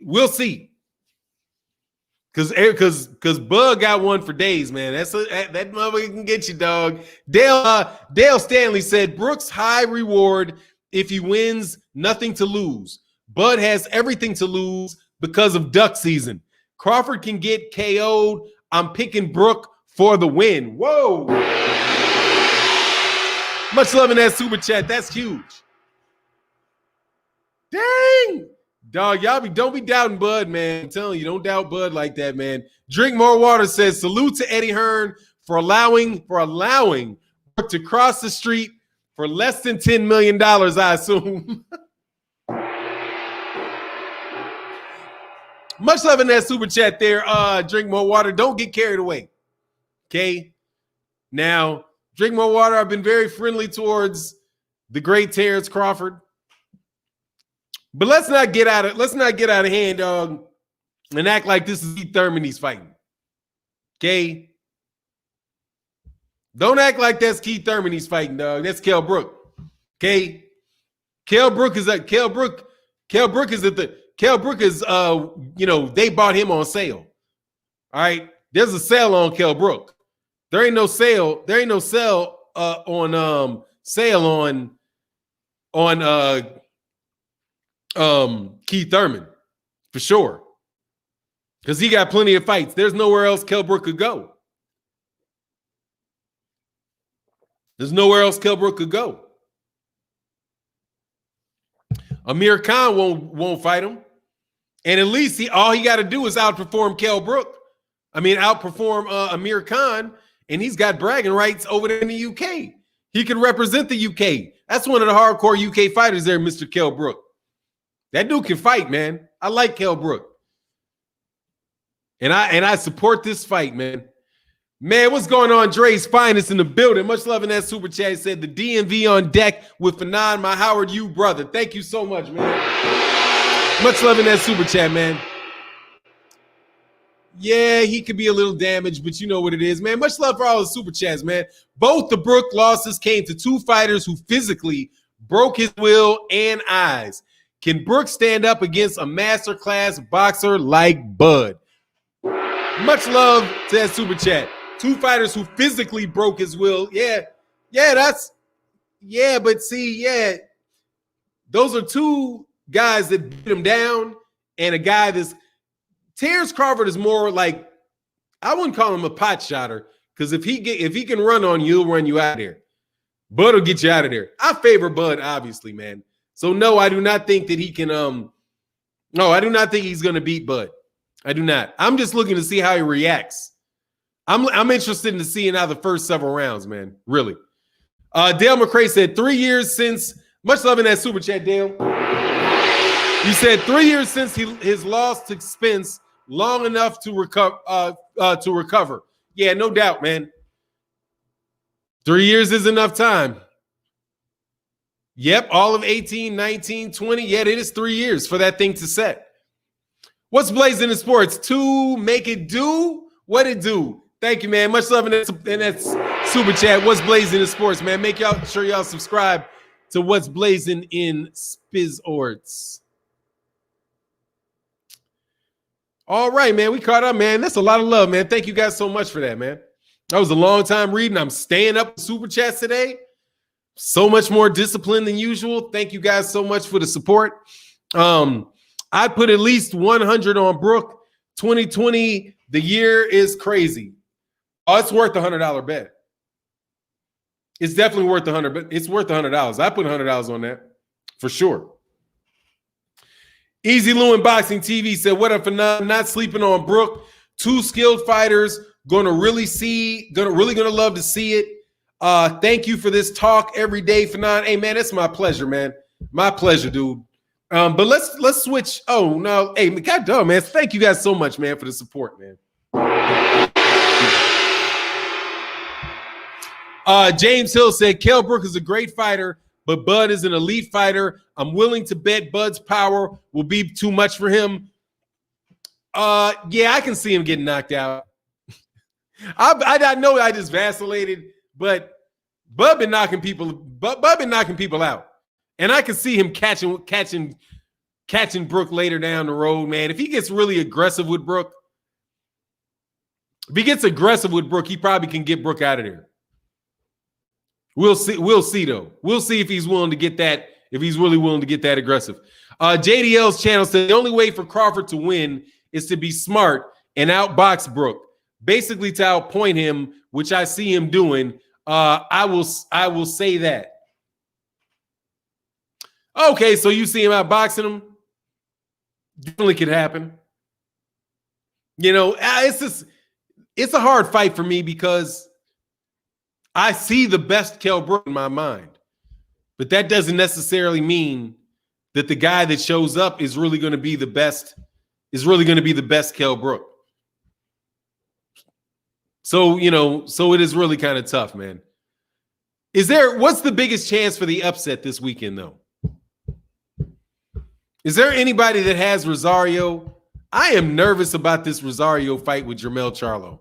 we'll see. Because Bug got one for days, man. That motherfucker can get you, dog. Dale Stanley said Brooks high reward if he wins, nothing to lose. Bud has everything to lose because of duck season. Crawford can get KO'd. I'm picking Brook for the win. Whoa. Much love in that super chat. That's huge. Dang. Dog, don't be doubting Bud, man. I'm telling you, don't doubt Bud like that, man. Drink More Water says, salute to Eddie Hearn for allowing Brook to cross the street for less than $10 million, I assume. Much love in that super chat there. Drink More Water. Don't get carried away. Okay? Now, Drink More Water. I've been very friendly towards the great Terence Crawford. But let's not get out of hand, dog, and act like this is Keith Thurman he's fighting. Okay? Don't act like that's Keith Thurman he's fighting, dog. That's Kell Brook. Okay? Kell Brook is they bought him on sale. All right. There's a sale on Kell Brook. There ain't no sale on Keith Thurman for sure. Because he got plenty of fights. There's nowhere else Kell Brook could go. Amir Khan won't fight him. And at least all he got to do is outperform Kell Brook. Outperform Amir Khan, and he's got bragging rights over there in the UK. He can represent the UK. That's one of the hardcore UK fighters there, Mr. Kell Brook. That dude can fight, man. I like Kell Brook. And I support this fight, man. Man, what's going on? Dre's Finest in the building. Much love in that super chat. He said the DMV on deck with Fannon, my Howard U brother. Thank you so much, man. Much love in that super chat, man. Yeah, he could be a little damaged, but you know what it is, man. Much love for all the super chats, man. Both the Brook losses came to two fighters who physically broke his will and eyes. Can Brook stand up against a masterclass boxer like Bud? Much love to that super chat. Two fighters who physically broke his will. Yeah, but see, those are two guys that beat him down, and a guy that's Terence Crawford is more like, I wouldn't call him a pot shotter, because if he can run on you, he'll run you out of there. Bud will get you out of there. I favor Bud, obviously, man. So no, I do not think that he can. No, I do not think he's going to beat Bud. I do not. I'm just looking to see how he reacts. I'm interested in seeing how the first several rounds, man. Really. Dale McCray said 3 years since. Much love in that super chat, Dale. You said 3 years since his loss to Spence, long enough to recover. Yeah, no doubt, man. 3 years is enough time. Yep, all of 18, 19, 20. Yeah, it is 3 years for that thing to set. What's blazing in sports? To make it do what it do. Thank you, man. Much love in that super chat. What's blazing in sports, man? Make sure y'all subscribe to What's Blazing in Spizorts. All right, man. We caught up, man. That's a lot of love, man. Thank you guys so much for that, man. That was a long time reading. I'm staying up with super chats today. So much more disciplined than usual. Thank you guys so much for the support. I put at least 100 on Brook. 2020, the year is crazy. Oh, it's worth $100 bet. It's definitely worth $100, but it's worth $100. I put $100 on that for sure. Easy Lewin Boxing TV said, "What up for not sleeping on Brook? Two skilled fighters, gonna love to see it. Thank you for this talk every day, Fannon. Hey, man, it's my pleasure, man. My pleasure, dude. But let's switch. Oh no, hey, God damn, man. Thank you guys so much, man, for the support, man. James Hill said Kell Brook is a great fighter, but Bud is an elite fighter. I'm willing to bet Bud's power will be too much for him. Yeah, I can see him getting knocked out. I know I just vacillated, but Bud been knocking people out. And I can see him catching Brook later down the road, man. If he gets really aggressive with Brook, he probably can get Brook out of there. We'll see though. We'll see if he's willing to get that, if he's really willing to get that aggressive. JDL's channel said the only way for Crawford to win is to be smart and outbox Brook. Basically to outpoint him, which I see him doing. I will say that. Okay, so you see him outboxing him? Definitely could happen. You know, it's a hard fight for me because I see the best Kell Brook in my mind. But that doesn't necessarily mean that the guy that shows up is really going to be the best, Kell Brook. So, so it is really kind of tough, man. What's the biggest chance for the upset this weekend, though? Is there anybody that has Rosario? I am nervous about this Rosario fight with Jermell Charlo.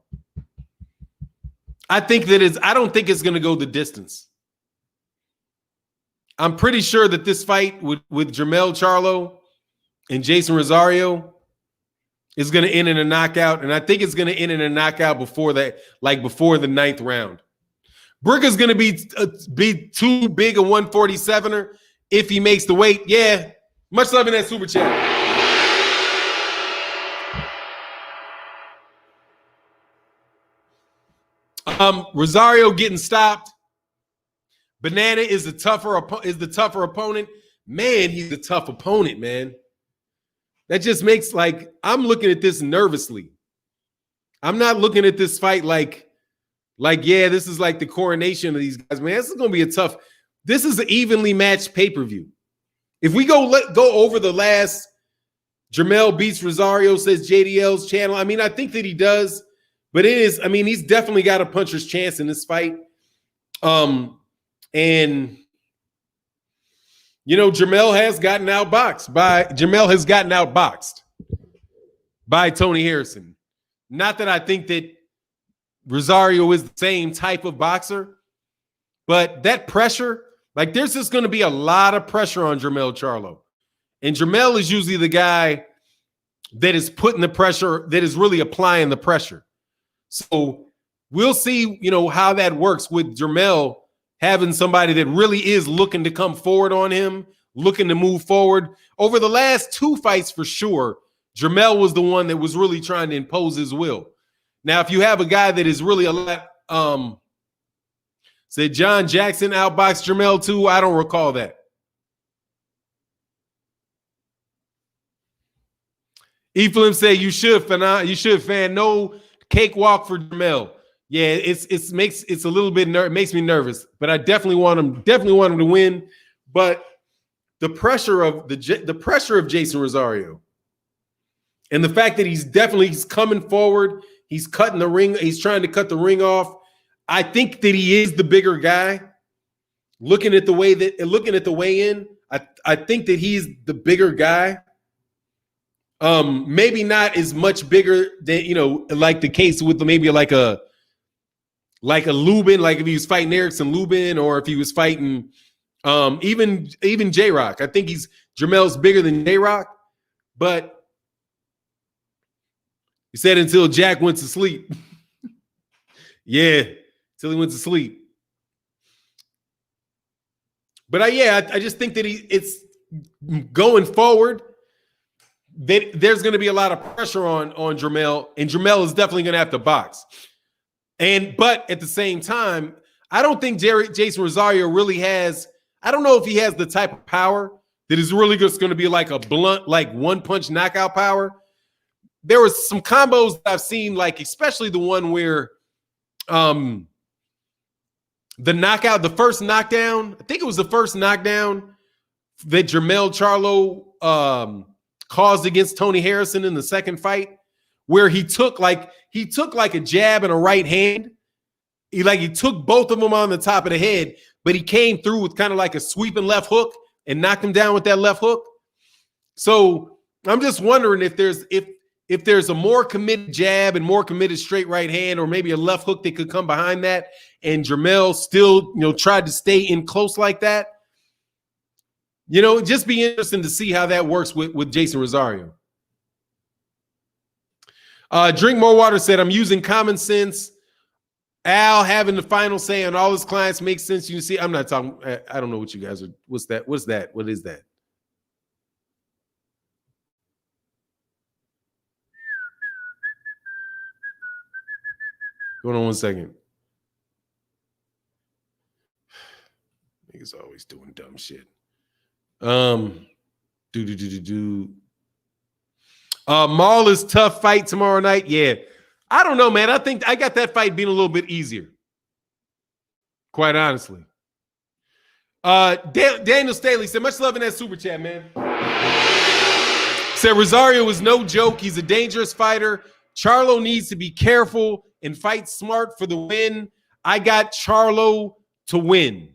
I don't think it's going to go the distance. I'm pretty sure that this fight with Jermell Charlo and Jason Rosario is going to end in a knockout, and I think it's going to end in a knockout before the ninth round. Brook is going to be too big a 147er if he makes the weight. Yeah, much love in that super chat. Rosario getting stopped. Banana is the tougher opponent. Man, he's a tough opponent, man. That just makes I'm looking at this nervously. I'm not looking at this fight like yeah, this is like the coronation of these guys, man. This is gonna be this is an evenly matched pay-per-view. If we go over the last Jermell beats Rosario, says JDL's channel. I mean, I think that he does, But it is, I mean, he's definitely got a puncher's chance in this fight. And you know, Jamel has gotten outboxed by Tony Harrison. Not that I think that Rosario is the same type of boxer, but that pressure, like there's just going to be a lot of pressure on Jermell Charlo. And Jermell is usually the guy that is putting the pressure, that is really applying the pressure. So we'll see, you know, how that works with Jermell having somebody that really is looking to come forward on him, looking to move forward. Over the last 2 fights for sure, Jermell was the one that was really trying to impose his will. Now, if you have a guy that is really a lot, said John Jackson outboxed Jermell too, I don't recall that. Ephraim said you should fan no cakewalk for Jermell. Yeah, it's a little bit it makes me nervous, but I definitely want him to win. But the pressure of Jason Rosario and the fact that he's coming forward, he's cutting the ring, he's trying to cut the ring off. I think that he is the bigger guy. Looking at the weigh-in, I think that he's the bigger guy. Maybe not as much bigger than, you know, like the case with maybe like a Lubin, like if he was fighting Erickson Lubin, or if he was fighting even J-Rock. I think Jermell's bigger than J-Rock, but he said until Jack went to sleep. Yeah, until he went to sleep. But I just think that it's going forward that there's going to be a lot of pressure on Jermell, and Jermell is definitely going to have to box. But at the same time, I don't think Jason Rosario really has. I don't know if he has the type of power that is really just going to be like a blunt, like one-punch knockout power. There was some combos that I've seen, like especially the one where the first knockdown, I think it was the first knockdown that Jermell Charlo caused against Tony Harrison in the second fight, where he took like a jab and a right hand. He took both of them on the top of the head, but he came through with kind of like a sweeping left hook and knocked him down with that left hook. So I'm just wondering if there's a more committed jab and more committed straight right hand, or maybe a left hook that could come behind that, and Jermell still, you know, tried to stay in close like that. You know, just be interesting to see how that works with Jason Rosario. Drink More Water said, I'm using common sense. Al having the final say on all his clients makes sense. You see, I'm not talking. I don't know what you guys are. What's that? What is that? Hold on one second. Niggas always doing dumb shit. Marla's tough fight tomorrow night. Yeah. I don't know, man. I think I got that fight being a little bit easier. Quite honestly. Daniel Staley said, much love in that super chat, man. Said Rosario is no joke. He's a dangerous fighter. Charlo needs to be careful and fight smart for the win. I got Charlo to win.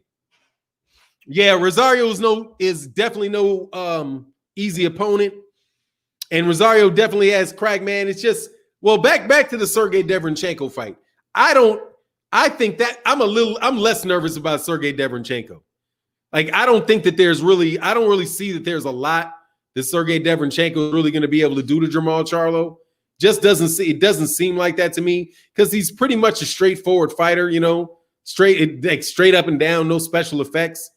Yeah, Rosario is definitely no easy opponent. And Rosario definitely has crack, man. It's just, well, back to the Sergey Deverenchenko fight. I think that I'm less nervous about Sergey Deverenchenko. Like, I don't really see that there's a lot that Sergey Deverenchenko is really going to be able to do to Jermall Charlo. It doesn't seem like that to me, because he's pretty much a straightforward fighter, you know, straight up and down, no special effects.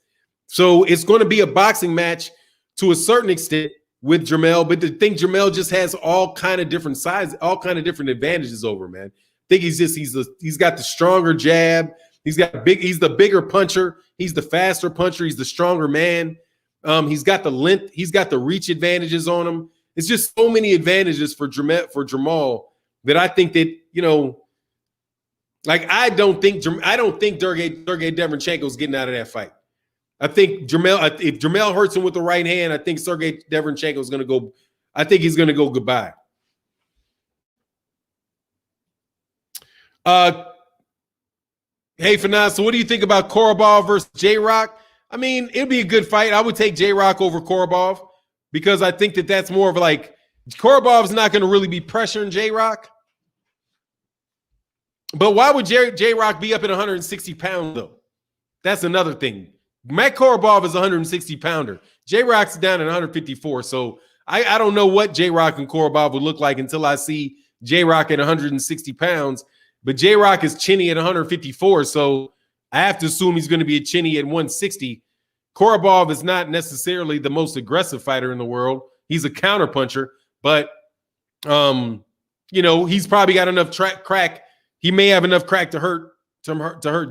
So it's going to be a boxing match to a certain extent with Jermell, but the thing, Jermell just has all kind of different sizes, all kind of different advantages over him, man. I think he's got the stronger jab. He's the bigger puncher. He's the faster puncher. He's the stronger man. He's got the length. He's got the reach advantages on him. It's just so many advantages for Jermall that I think that, you know, like I don't think Sergey Deverenchenko is getting out of that fight. I think if Jermell hurts him with the right hand, I think Sergey Deverenchenko is going to go. I think he's going to go goodbye. Hey, Fannon, so what do you think about Kovobov versus J-Rock? I mean, it'd be a good fight. I would take J-Rock over Kovobov because I think that that's more of like Korobov's not going to really be pressuring J-Rock. But why would J-Rock be up at 160 pounds, though? That's another thing. Matt Korobov is a 160 pounder. J-Rock's down at 154. So I don't know what J-Rock and Korobov would look like until I see J-Rock at 160 pounds. But J-Rock is chinny at 154. So I have to assume he's going to be a chinny at 160. Korobov is not necessarily the most aggressive fighter in the world. He's a counterpuncher. But, you know, he's probably got enough crack. He may have enough crack to hurt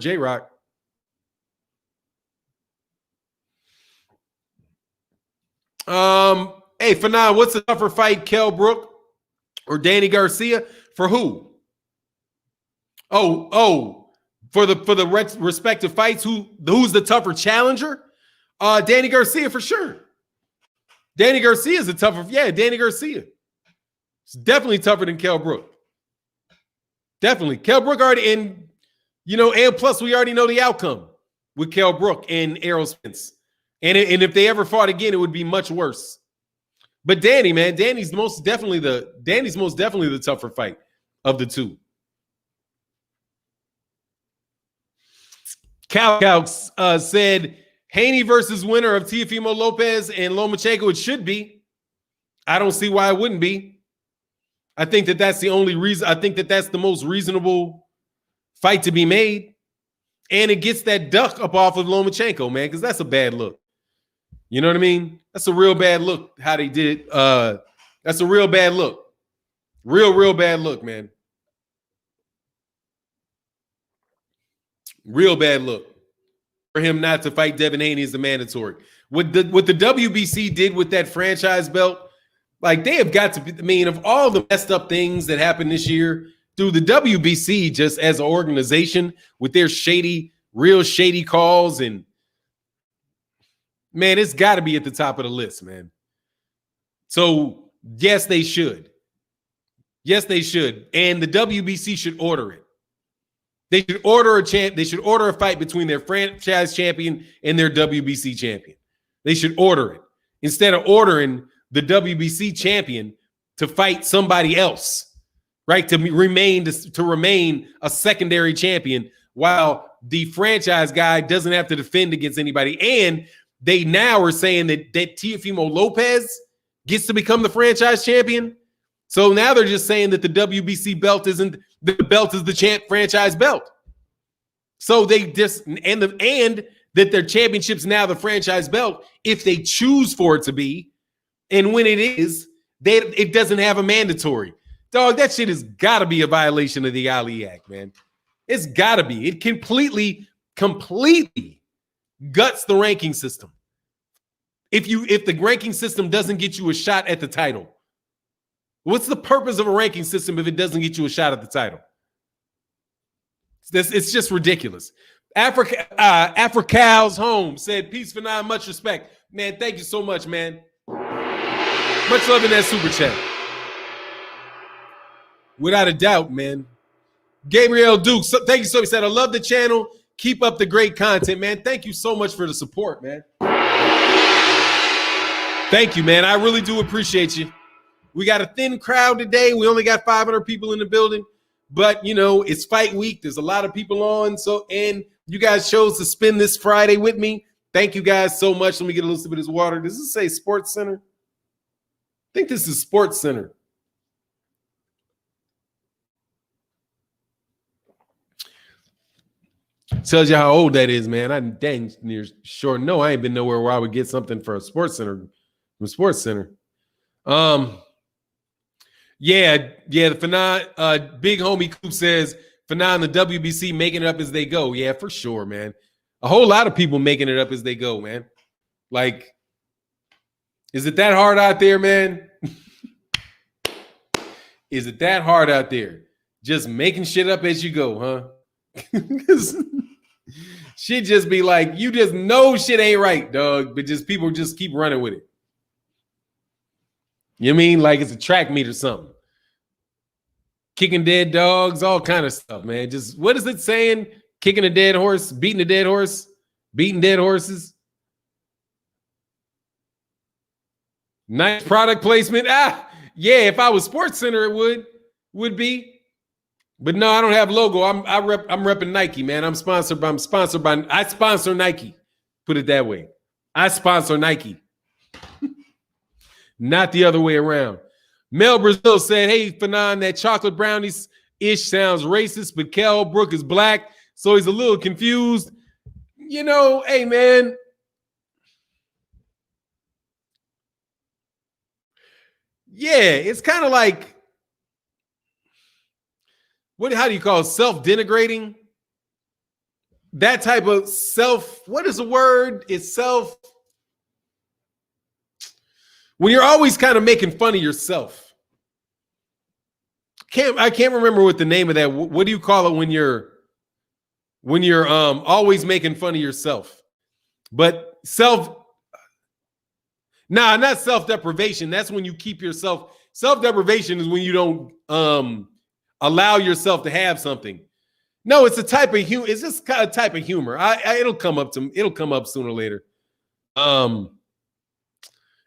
J-Rock. Hey, Fannon, what's the tougher fight, Kell Brook or Danny Garcia? For who? For the respective fights, who's the tougher challenger? Danny Garcia for sure. Danny Garcia is a tougher. Yeah, Danny Garcia. It's definitely tougher than Kell Brook. Definitely. Kell Brook already in, you know, and plus we already know the outcome with Kell Brook and Errol Spence. And if they ever fought again, it would be much worse. But Danny, man, Danny's most definitely the tougher fight of the two. Cal said Haney versus winner of Teofimo Lopez and Lomachenko. It should be. I don't see why it wouldn't be. I think that that's the only reason. I think that that's the most reasonable fight to be made. And it gets that duck up off of Lomachenko, man, because that's a bad look. You know what I mean? That's a real bad look how they did it. That's a real bad look. Real bad look, man. Real bad look. For him not to fight Devin Haney is the mandatory. What the WBC did with that franchise belt, like they have got to be, I mean, of all the messed up things that happened this year, through the WBC just as an organization with their real shady calls, and man, it's got to be at the top of the list, man. So yes, they should. Yes, they should. And the WBC should order it. They should order They should order a fight between their franchise champion and their WBC champion. They should order it instead of ordering the WBC champion to fight somebody else, right? To remain a secondary champion while the franchise guy doesn't have to defend against anybody. And they now are saying that Teofimo Lopez gets to become the franchise champion. So now they're just saying that the WBC belt isn't the belt is the franchise belt. So they just and that their championship's now the franchise belt if they choose for it to be, and when it is, it doesn't have a mandatory. Dog, that shit has got to be a violation of the Ali Act, man. It's got to be. It completely guts the ranking system. If the ranking system doesn't get you a shot at the title. What's the purpose of a ranking system if it doesn't get you a shot at the title? It's just ridiculous. Africal's home said, peace for now, much respect. Man, thank you so much, man. Much love in that super chat. Without a doubt, man. Gabriel Duke, thank you so much. He said, I love the channel. Keep up the great content, man. Thank you so much for the support, man. Thank you, man. I really do appreciate you. We got a thin crowd today. We only got 500 people in the building, but you know, it's fight week. There's a lot of people on. So, and you guys chose to spend this Friday with me. Thank you guys so much. Let me get a little bit of this water. Does this say Sports Center? I think this is Sports Center. Tells you how old that is, man. I dang near sure no, I ain't been nowhere where I would get something for a Sports Center from Sports Center. Yeah, the Fannon, big homie Coop says Fannon, the WBC making it up as they go. Yeah, for sure, man. A whole lot of people making it up as they go, man. Like, is it that hard out there, man? Is it that hard out there? Just making shit up as you go, huh? Shit just be like, you just know shit ain't right, dog, but just people just keep running with it. You know what I mean? Like it's a track meet or something. kicking dead dogs, all kind of stuff, man. Just what is it saying? Kicking a dead horse, beating a dead horse, beating dead horses. Nice product placement. Yeah, if I was Sports Center, it would be. But no, I don't have logo. I'm repping Nike, man. I sponsor Nike. Put it that way. I sponsor Nike. Not the other way around. Mel Brazil said, hey, Fannon, that chocolate brownies-ish sounds racist, but Kell Brook is black, so he's a little confused. You know, hey, man. Yeah, it's kind of like, how do you call it? Self-denigrating? That type of what is the word? It's when you're always kind of making fun of yourself. I can't remember what the name of that. What do you call it when you're always making fun of yourself? But not self-deprivation. That's when you keep yourself. Self-deprivation is when you don't allow yourself to have something. No, it's a type of humor. It's just kind of type of humor. It'll come up sooner or later.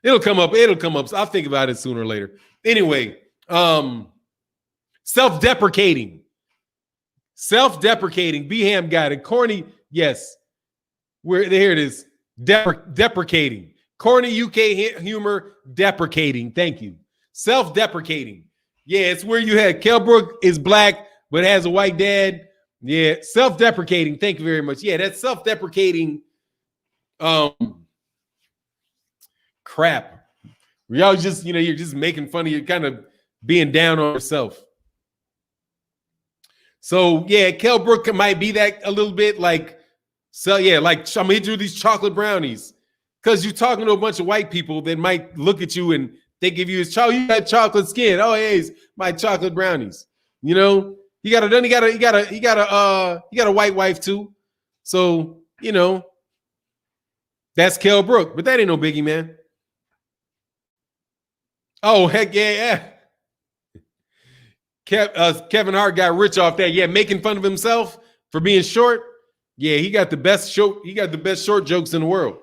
It'll come up. I'll think about it sooner or later. Anyway, self-deprecating. Beham got it. Corny, yes. Here it is. Deprecating. Corny UK humor, deprecating. Thank you. Self-deprecating. Yeah, it's where you had Kell Brook is black, but has a white dad. Yeah, self-deprecating. Thank you very much. Yeah, that's self-deprecating crap. Y'all just, you're just making fun of you, kind of being down on yourself. So yeah, Kell Brook might be that a little bit like, like I'm gonna hit you with these chocolate brownies. Because you're talking to a bunch of white people that might look at you and think of you as you got chocolate skin. Oh, hey, it's my chocolate brownies. You got a white wife too. So, that's Kell Brook, but that ain't no biggie, man. Oh, heck yeah. Kevin Hart got rich off that. Yeah, making fun of himself for being short. Yeah, he got the best short jokes in the world.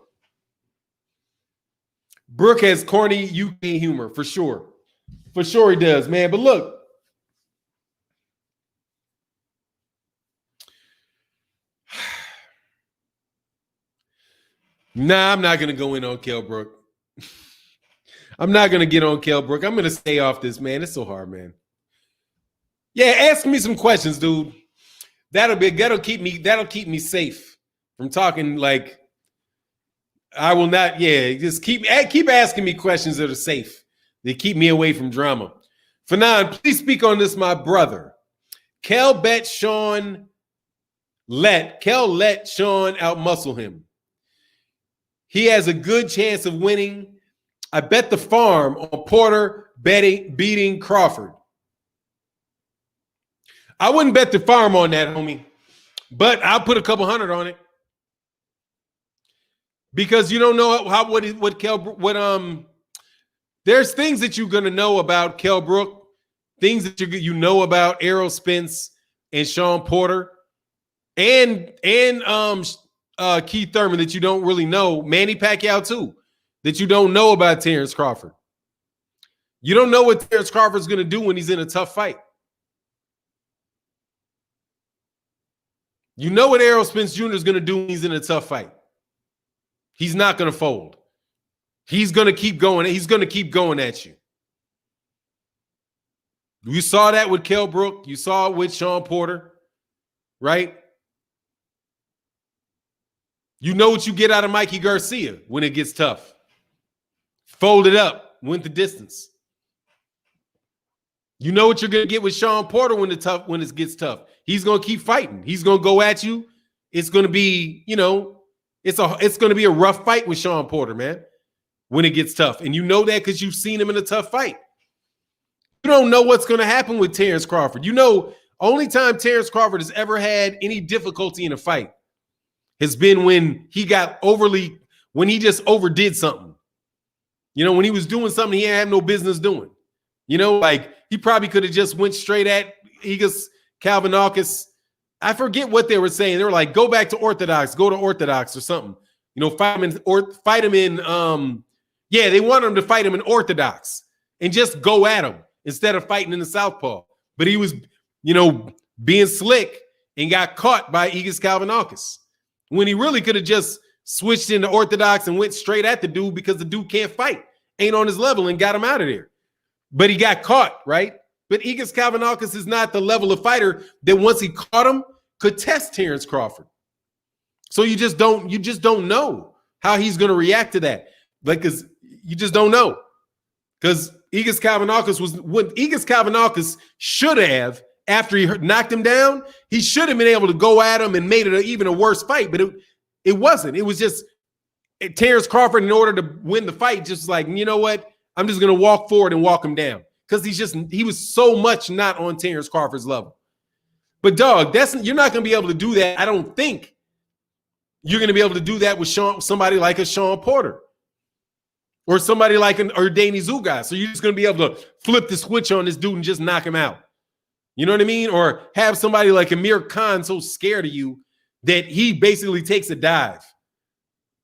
Brook has corny UK humor for sure. For sure he does, man. But look. Nah, I'm not going to go in on Kell Brook. I'm not going to get on Kell Brook. I'm going to stay off this, man. It's so hard, man. Yeah, ask me some questions, dude. That'll keep me safe from talking like I will not. Yeah, just keep asking me questions that are safe. They keep me away from drama. Fannon, please speak on this, my brother. Kell let Sean outmuscle him. He has a good chance of winning. I bet the farm on Porter beating Crawford. I wouldn't bet the farm on that, homie, but I'll put a couple hundred on it because you don't know there's things that you're gonna know about Kell Brook, things that you know about Errol, Spence, and Sean Porter, and Keith Thurman that you don't really know. Manny Pacquiao too, that you don't know about Terence Crawford. You don't know what Terence Crawford's gonna do when he's in a tough fight. You know what Errol Spence Jr. is going to do when he's in a tough fight. He's not going to fold. He's going to keep going. He's going to keep going at you. You saw that with Kell Brook. You saw it with Sean Porter, right? You know what you get out of Mikey Garcia when it gets tough. Fold it up, went the distance. You know what you're going to get with Sean Porter when it gets tough. He's going to keep fighting. He's going to go at you. It's going to be, it's going to be a rough fight with Sean Porter, man, when it gets tough. And you know that because you've seen him in a tough fight. You don't know what's going to happen with Terence Crawford. Only time Terence Crawford has ever had any difficulty in a fight has been when he when he just overdid something. When he was doing something he had no business doing. You know, like he probably could have just went straight at Igas Kalvinakis. I forget what they were saying. They were like, go back to Orthodox, go to Orthodox or something. You know, fight him in they want him to fight him in Orthodox and just go at him instead of fighting in the Southpaw. But he was, you know, being slick and got caught by Igas Kalvinakis when he really could have just switched into Orthodox and went straight at the dude because the dude can't fight, ain't on his level, and got him out of there. But he got caught, right? But Igas Kalvinakis is not the level of fighter that once he caught him could test Terence Crawford. So you just don't know how he's going to react to that. Like, because you just don't know. Because Igas Kalvinakis should have, after he knocked him down, he should have been able to go at him and made it even a worse fight. But it wasn't. It was just Terence Crawford, in order to win the fight, just like, you know what? I'm just going to walk forward and walk him down. Because he was so much not on Terence Crawford's level. But dog, you're not going to be able to do that. I don't think you're going to be able to do that with somebody like a Sean Porter or somebody like Danny Zugas. So you're just going to be able to flip the switch on this dude and just knock him out. You know what I mean? Or have somebody like Amir Khan so scared of you that he basically takes a dive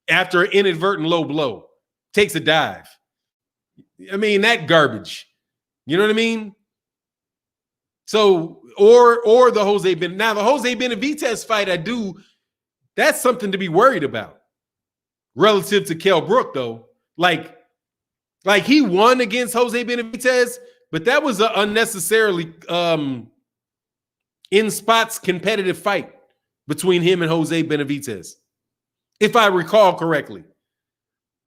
after an inadvertent low blow. Takes a dive. I mean, that garbage. You know what I mean? So, or the Jose Benavidez fight, that's something to be worried about relative to Kell Brook, though. Like he won against Jose Benavidez, but that was an unnecessarily in spots competitive fight between him and Jose Benavidez, if I recall correctly.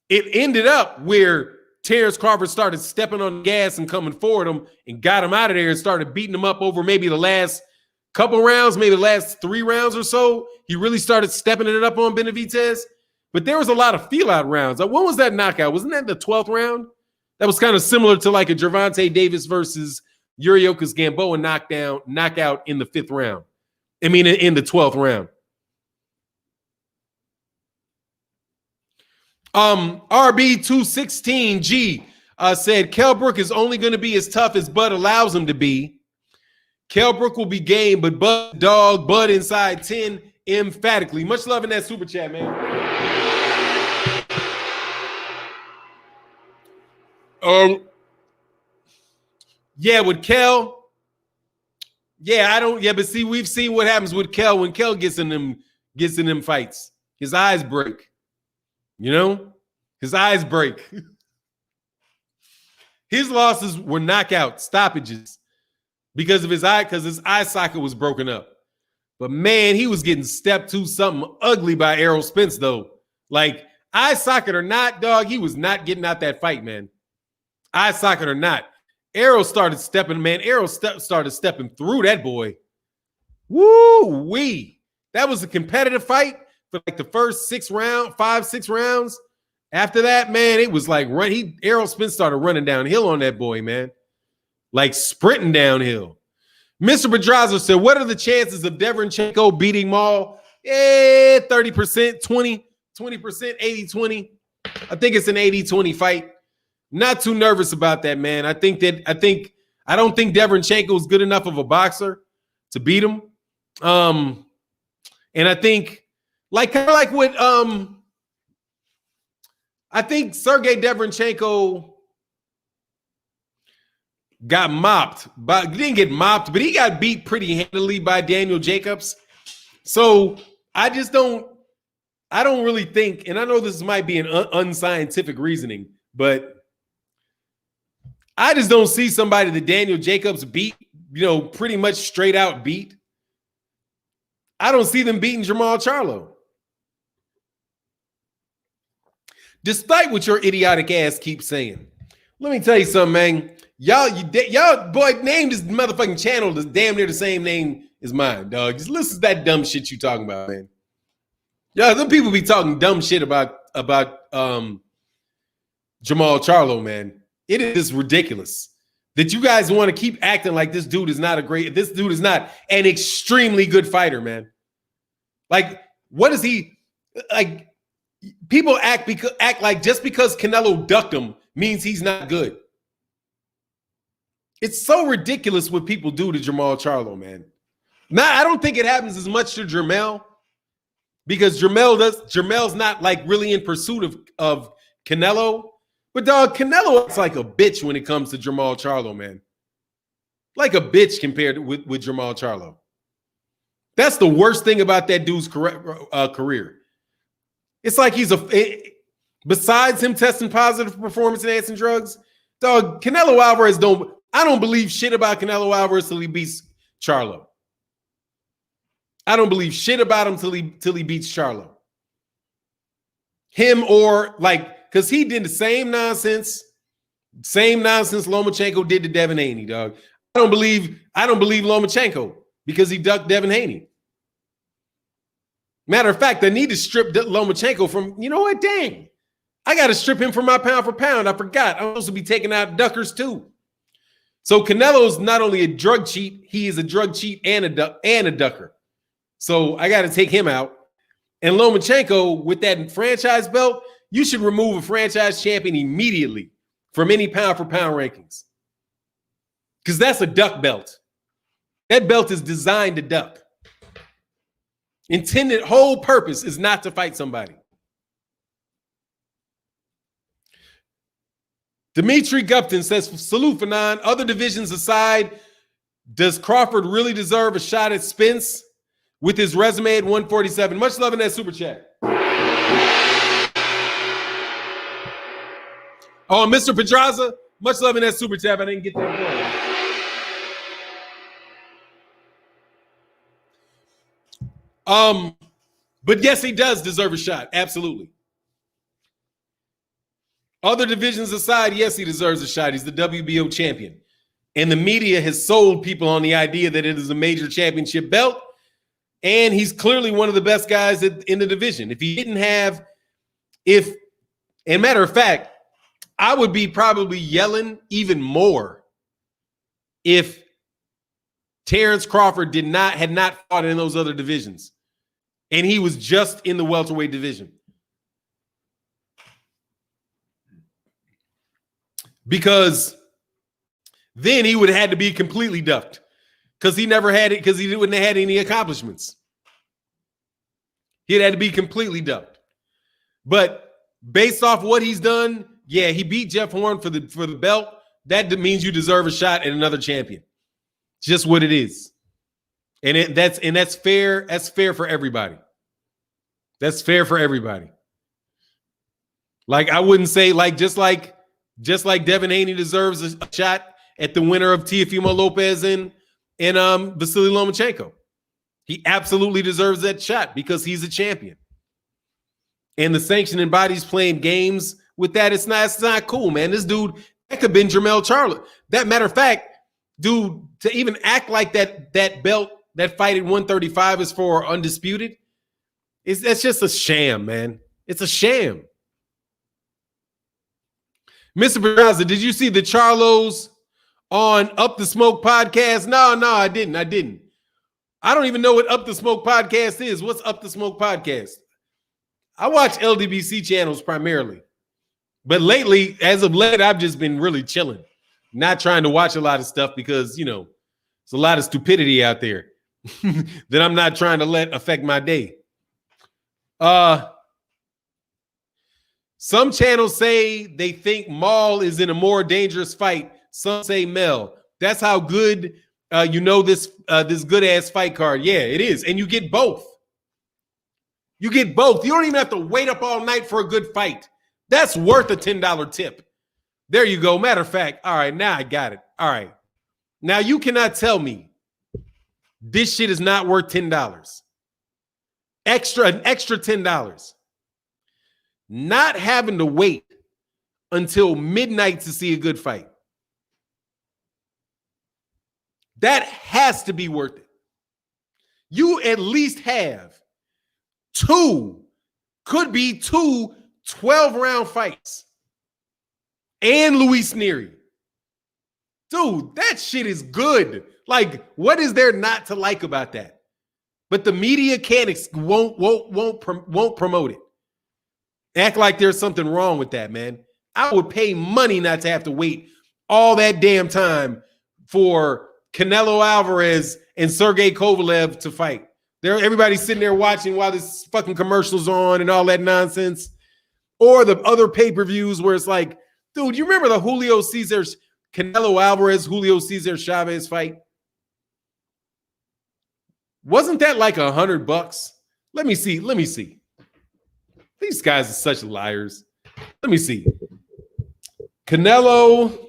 It ended up where Terence Crawford started stepping on the gas and coming forward him and got him out of there and started beating him up over maybe the last couple rounds, maybe the last 3 rounds or so. He really started stepping it up on Benavidez. But there was a lot of feel-out rounds. When was that knockout? Wasn't that the 12th round? That was kind of similar to like a Gervonta Davis versus Yuriorkis Gamboa knockout in the 5th round. I mean, in the 12th round. RB216G said Kell Brook is only going to be as tough as Bud allows him to be. Kell Brook will be game, but Bud inside 10 emphatically. Much love in that super chat, man. Yeah, with Kell. But see, we've seen what happens with Kell when Kell gets in them fights. His eyes break. You know, his eyes break. His losses were knockout stoppages because his eye socket was broken up. But man, he was getting stepped to something ugly by Errol Spence, though. Like, eye socket or not, dog, he was not getting out that fight, man. Eye socket or not. Errol started stepping, man. Errol started stepping through that boy. Woo-wee. That was a competitive fight for like the first 6 rounds. After that, man, it was like Errol Spence started running downhill on that boy, man. Like sprinting downhill. Mr. Pedraza said, what are the chances of Deverenchenko beating Maul? 30%, 20%, 80-20. I think it's an 80-20 fight. Not too nervous about that, man. I don't think Deverenchenko is good enough of a boxer to beat him. And I think I think Sergey Deverenchenko got mopped, but didn't get mopped, but he got beat pretty handily by Daniel Jacobs. So I don't really think, and I know this might be an unscientific reasoning, but I just don't see somebody that Daniel Jacobs beat, pretty much straight out beat. I don't see them beating Jamal Charlo. Despite what your idiotic ass keeps saying. Let me tell you something, man. Y'all boy, named this motherfucking channel is damn near the same name as mine, dog. Just listen to that dumb shit you talking about, man. Yeah, them people be talking dumb shit about Jamal Charlo, man. It is ridiculous that you guys want to keep acting like this dude is not an extremely good fighter, man. Like, what is he like? People act like just because Canelo ducked him means he's not good. It's so ridiculous what people do to Jermall Charlo, man. Now, I don't think it happens as much to Jermell because Jermell's not like really in pursuit of Canelo. But dog, Canelo acts like a bitch when it comes to Jermall Charlo, man. Like a bitch compared with Jermall Charlo. That's the worst thing about that dude's career. It's like besides him testing positive for performance-enhancing drugs, dog, Canelo Alvarez I don't believe shit about Canelo Alvarez till he beats Charlo. I don't believe shit about him till he beats Charlo. Him or because he did the same nonsense Lomachenko did to Devin Haney, dog. I don't believe Lomachenko because he ducked Devin Haney. Matter of fact, I need to strip Lomachenko from, you know what? Dang. I got to strip him from my pound for pound. I forgot. I'm supposed to be taking out duckers too. So Canelo's not only a drug cheat, he is a drug cheat and a ducker. So I got to take him out. And Lomachenko, with that franchise belt, you should remove a franchise champion immediately from any pound for pound rankings. Because that's a duck belt. That belt is designed to duck. Intended whole purpose is not to fight somebody. Dimitri Gupton says, salute Fannon. Other divisions aside, does Crawford really deserve a shot at Spence with his resume at 147? Much love in that super chat. Oh, Mr. Pedraza, much love in that super chat. I didn't get that one. But yes, he does deserve a shot. Absolutely. Other divisions aside, yes, he deserves a shot. He's the WBO champion. And the media has sold people on the idea that it is a major championship belt. And he's clearly one of the best guys in the division. If he didn't have, and matter of fact, I would be probably yelling even more if Terence Crawford had not fought in those other divisions. And he was just in the welterweight division. Because then he would have had to be completely ducked. Because he never had it, because he wouldn't have had any accomplishments. He'd had to be completely ducked. But based off what he's done, yeah, he beat Jeff Horn for the belt. That means you deserve a shot at another champion. It's just what it is. And that's fair. That's fair for everybody. That's fair for everybody. Like I wouldn't say just like Devin Haney deserves a shot at the winner of Teofimo Lopez and Vasily Lomachenko. He absolutely deserves that shot because he's a champion. And the sanctioning body's playing games with that. It's not cool, man. This dude, that could have been Jermell Charlo. That matter of fact, dude, to even act like that belt, that fight at 135 is for undisputed, that's just a sham, man. It's a sham. Mr. Pedraza, did you see the Charlos on Up the Smoke podcast? No, I didn't. I don't even know what Up the Smoke podcast is. What's Up the Smoke podcast? I watch LDBC channels primarily. But lately, as of late, I've just been really chilling. Not trying to watch a lot of stuff because, there's a lot of stupidity out there that I'm not trying to let affect my day. Some channels say they think Maul is in a more dangerous fight. Some say Mel. That's how good this good ass fight card. Yeah, it is, and you get both. You get both. You don't even have to wait up all night for a good fight. That's worth a $10 tip. There you go. Matter of fact, all right, now I got it. All right, now you cannot tell me this shit is not worth $10. An extra $10. Not having to wait until midnight to see a good fight. That has to be worth it. You at least have could be two 12-round fights. And Luis Nery. Dude, that shit is good. Like, what is there not to like about that? But the media won't promote it. Act like there's something wrong with that, man. I would pay money not to have to wait all that damn time for Canelo Alvarez and Sergey Kovalev to fight. Everybody's sitting there watching while this fucking commercial's on and all that nonsense. Or the other pay-per-views where it's like, dude, you remember the Julio Cesar's Canelo Alvarez, Julio Cesar Chavez fight? Wasn't that like $100? Let me see. These guys are such liars. Let me see. Canelo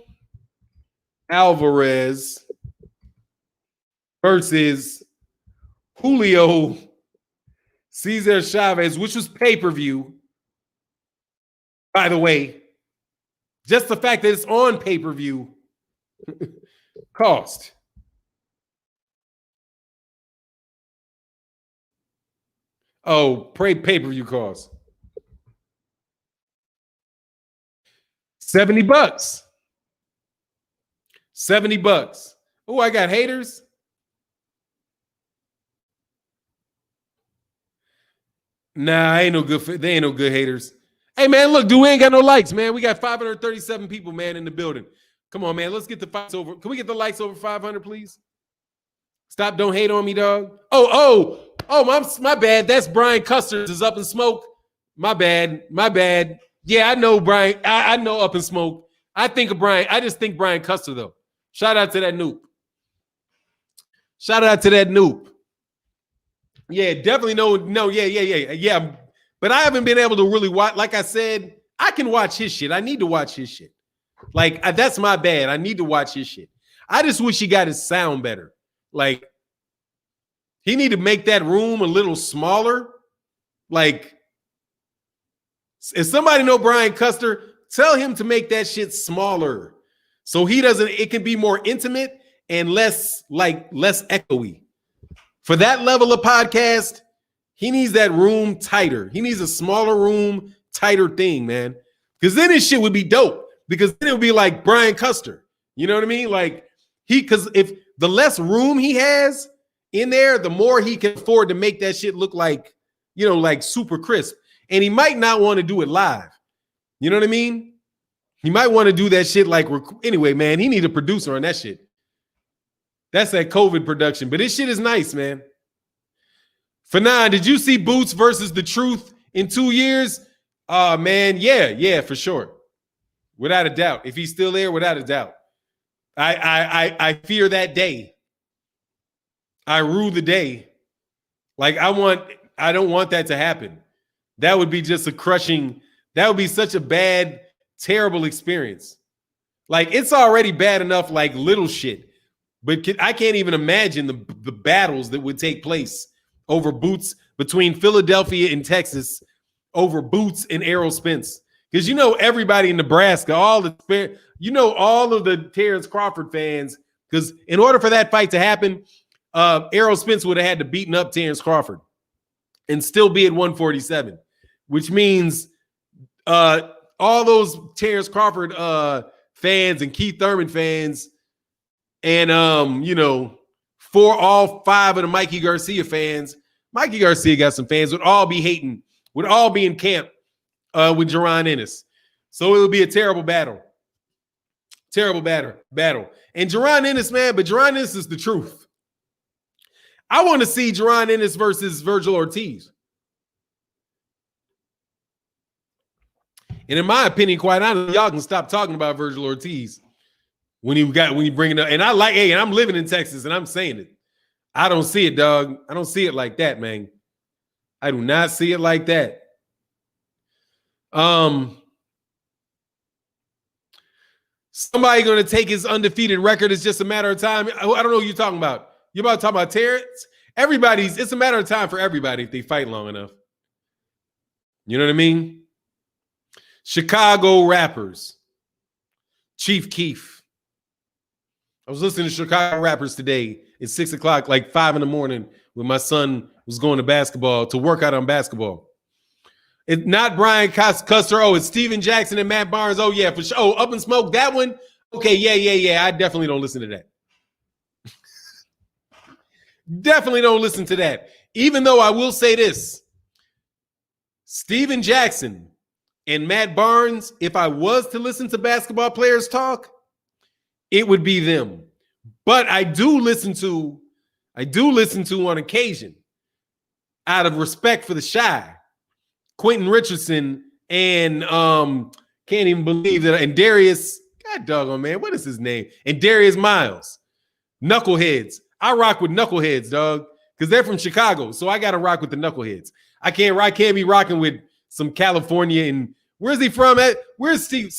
Alvarez versus Julio Cesar Chavez, which was pay-per-view. By the way, just the fact that it's on pay-per-view cost. Oh, pay-per-view cost. $70. $70. Oh, I got haters. Nah, they ain't no good haters. Hey, man, look, dude, we ain't got no likes, man. We got 537 people, man, in the building. Come on, man. Let's get the fights over. Can we get the likes over 500, please? Stop. Don't hate on me, dog. Oh, my bad. That's Brian Custer is Up in Smoke. My bad. Yeah, I know Brian. I know Up in Smoke. I just think Brian Custer, though. Shout out to that noob. Yeah, definitely no, yeah. But I haven't been able to really watch. Like I said, I can watch his shit. I need to watch his shit. Like, that's my bad. I need to watch his shit. I just wish he got his sound better. Like, he need to make that room a little smaller. Like, if somebody know Brian Custer, tell him to make that shit smaller. So it can be more intimate and less echoey. For that level of podcast, he needs that room tighter. He needs a smaller room, tighter thing, man. Because then his shit would be dope. Because then it would be like Brian Custer. You know what I mean? Like, because if the less room he has in there, the more he can afford to make that shit look like, like super crisp. And he might not want to do it live. You know what I mean? He might want to do that shit like, anyway, man, he need a producer on that shit. That's that COVID production. But this shit is nice, man. Fannon, did you see Boots versus The Truth in 2 years? Man, yeah, for sure. Without a doubt. If he's still there, without a doubt. I fear that day. I rue the day. Like, I don't want that to happen. That would be just that would be such a bad, terrible experience. Like, it's already bad enough, like little shit. But I can't even imagine the battles that would take place over Boots between Philadelphia and Texas over Boots and Errol Spence. Because everybody in Nebraska, all of the Terence Crawford fans, because in order for that fight to happen, Errol Spence would have had to beaten up Terence Crawford and still be at 147, which means all those Terence Crawford fans and Keith Thurman fans and, for all 5 of the Mikey Garcia fans, Mikey Garcia got some fans, would all be hating, would all be in camp with Jaron Ennis. So it would be a terrible battle. Terrible battle. And Jaron Ennis, man, but Jaron Ennis is the truth. I want to see Jaron Ennis versus Virgil Ortiz. And in my opinion, quite honestly, y'all can stop talking about Virgil Ortiz when you bring it up. And and I'm living in Texas and I'm saying it. I don't see it, dog. I don't see it like that, man. I do not see it like that. Somebody going to take his undefeated record. It's just a matter of time. I don't know what you're talking about. You're about to talk about Terrence? It's a matter of time for everybody if they fight long enough. You know what I mean? Chicago rappers. Chief Keef. I was listening to Chicago rappers today at 6 o'clock, like 5 in the morning, when my son was going to work out on basketball. It's not Brian Custer. Oh, it's Steven Jackson and Matt Barnes. Oh, yeah, for sure. Oh, Up in Smoke, that one? Okay, yeah. I definitely don't listen to that. Definitely don't listen to that. Even though I will say this, Steven Jackson and Matt Barnes, if I was to listen to basketball players talk, it would be them. But I do listen to on occasion, out of respect for the Shy, Quentin Richardson and can't even believe that, and Darius, God doggone man, what is his name? And Darius Miles, Knuckleheads. I rock with Knuckleheads, dog, because they're from Chicago, so I gotta rock with the Knuckleheads. I can't be rocking with some California and where's he from? Where's Steve?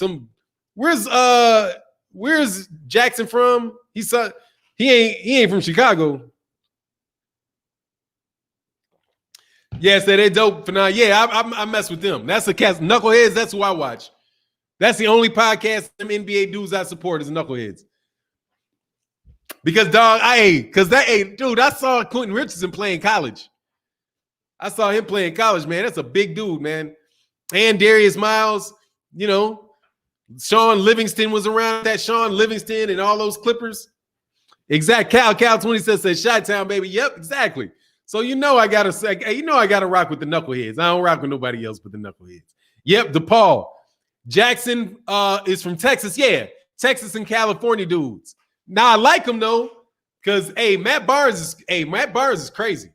Where's Jackson from? He ain't from Chicago. Yes, they're dope for now. Yeah, I mess with them. That's the cast. Knuckleheads, that's who I watch. That's the only podcast them NBA dudes I support is Knuckleheads. Because dude, I saw Quentin Richardson playing college. I saw him playing college, man. That's a big dude, man. And Darius Miles, you know, Sean Livingston was around that. Sean Livingston and all those Clippers. Exact. Cal 20 says Chi-Town, baby. Yep, exactly. So I gotta rock with the Knuckleheads. I don't rock with nobody else but the Knuckleheads. Yep, DePaul. Jackson is from Texas. Yeah, Texas and California dudes. Now I like him though, because Matt Barnes is crazy.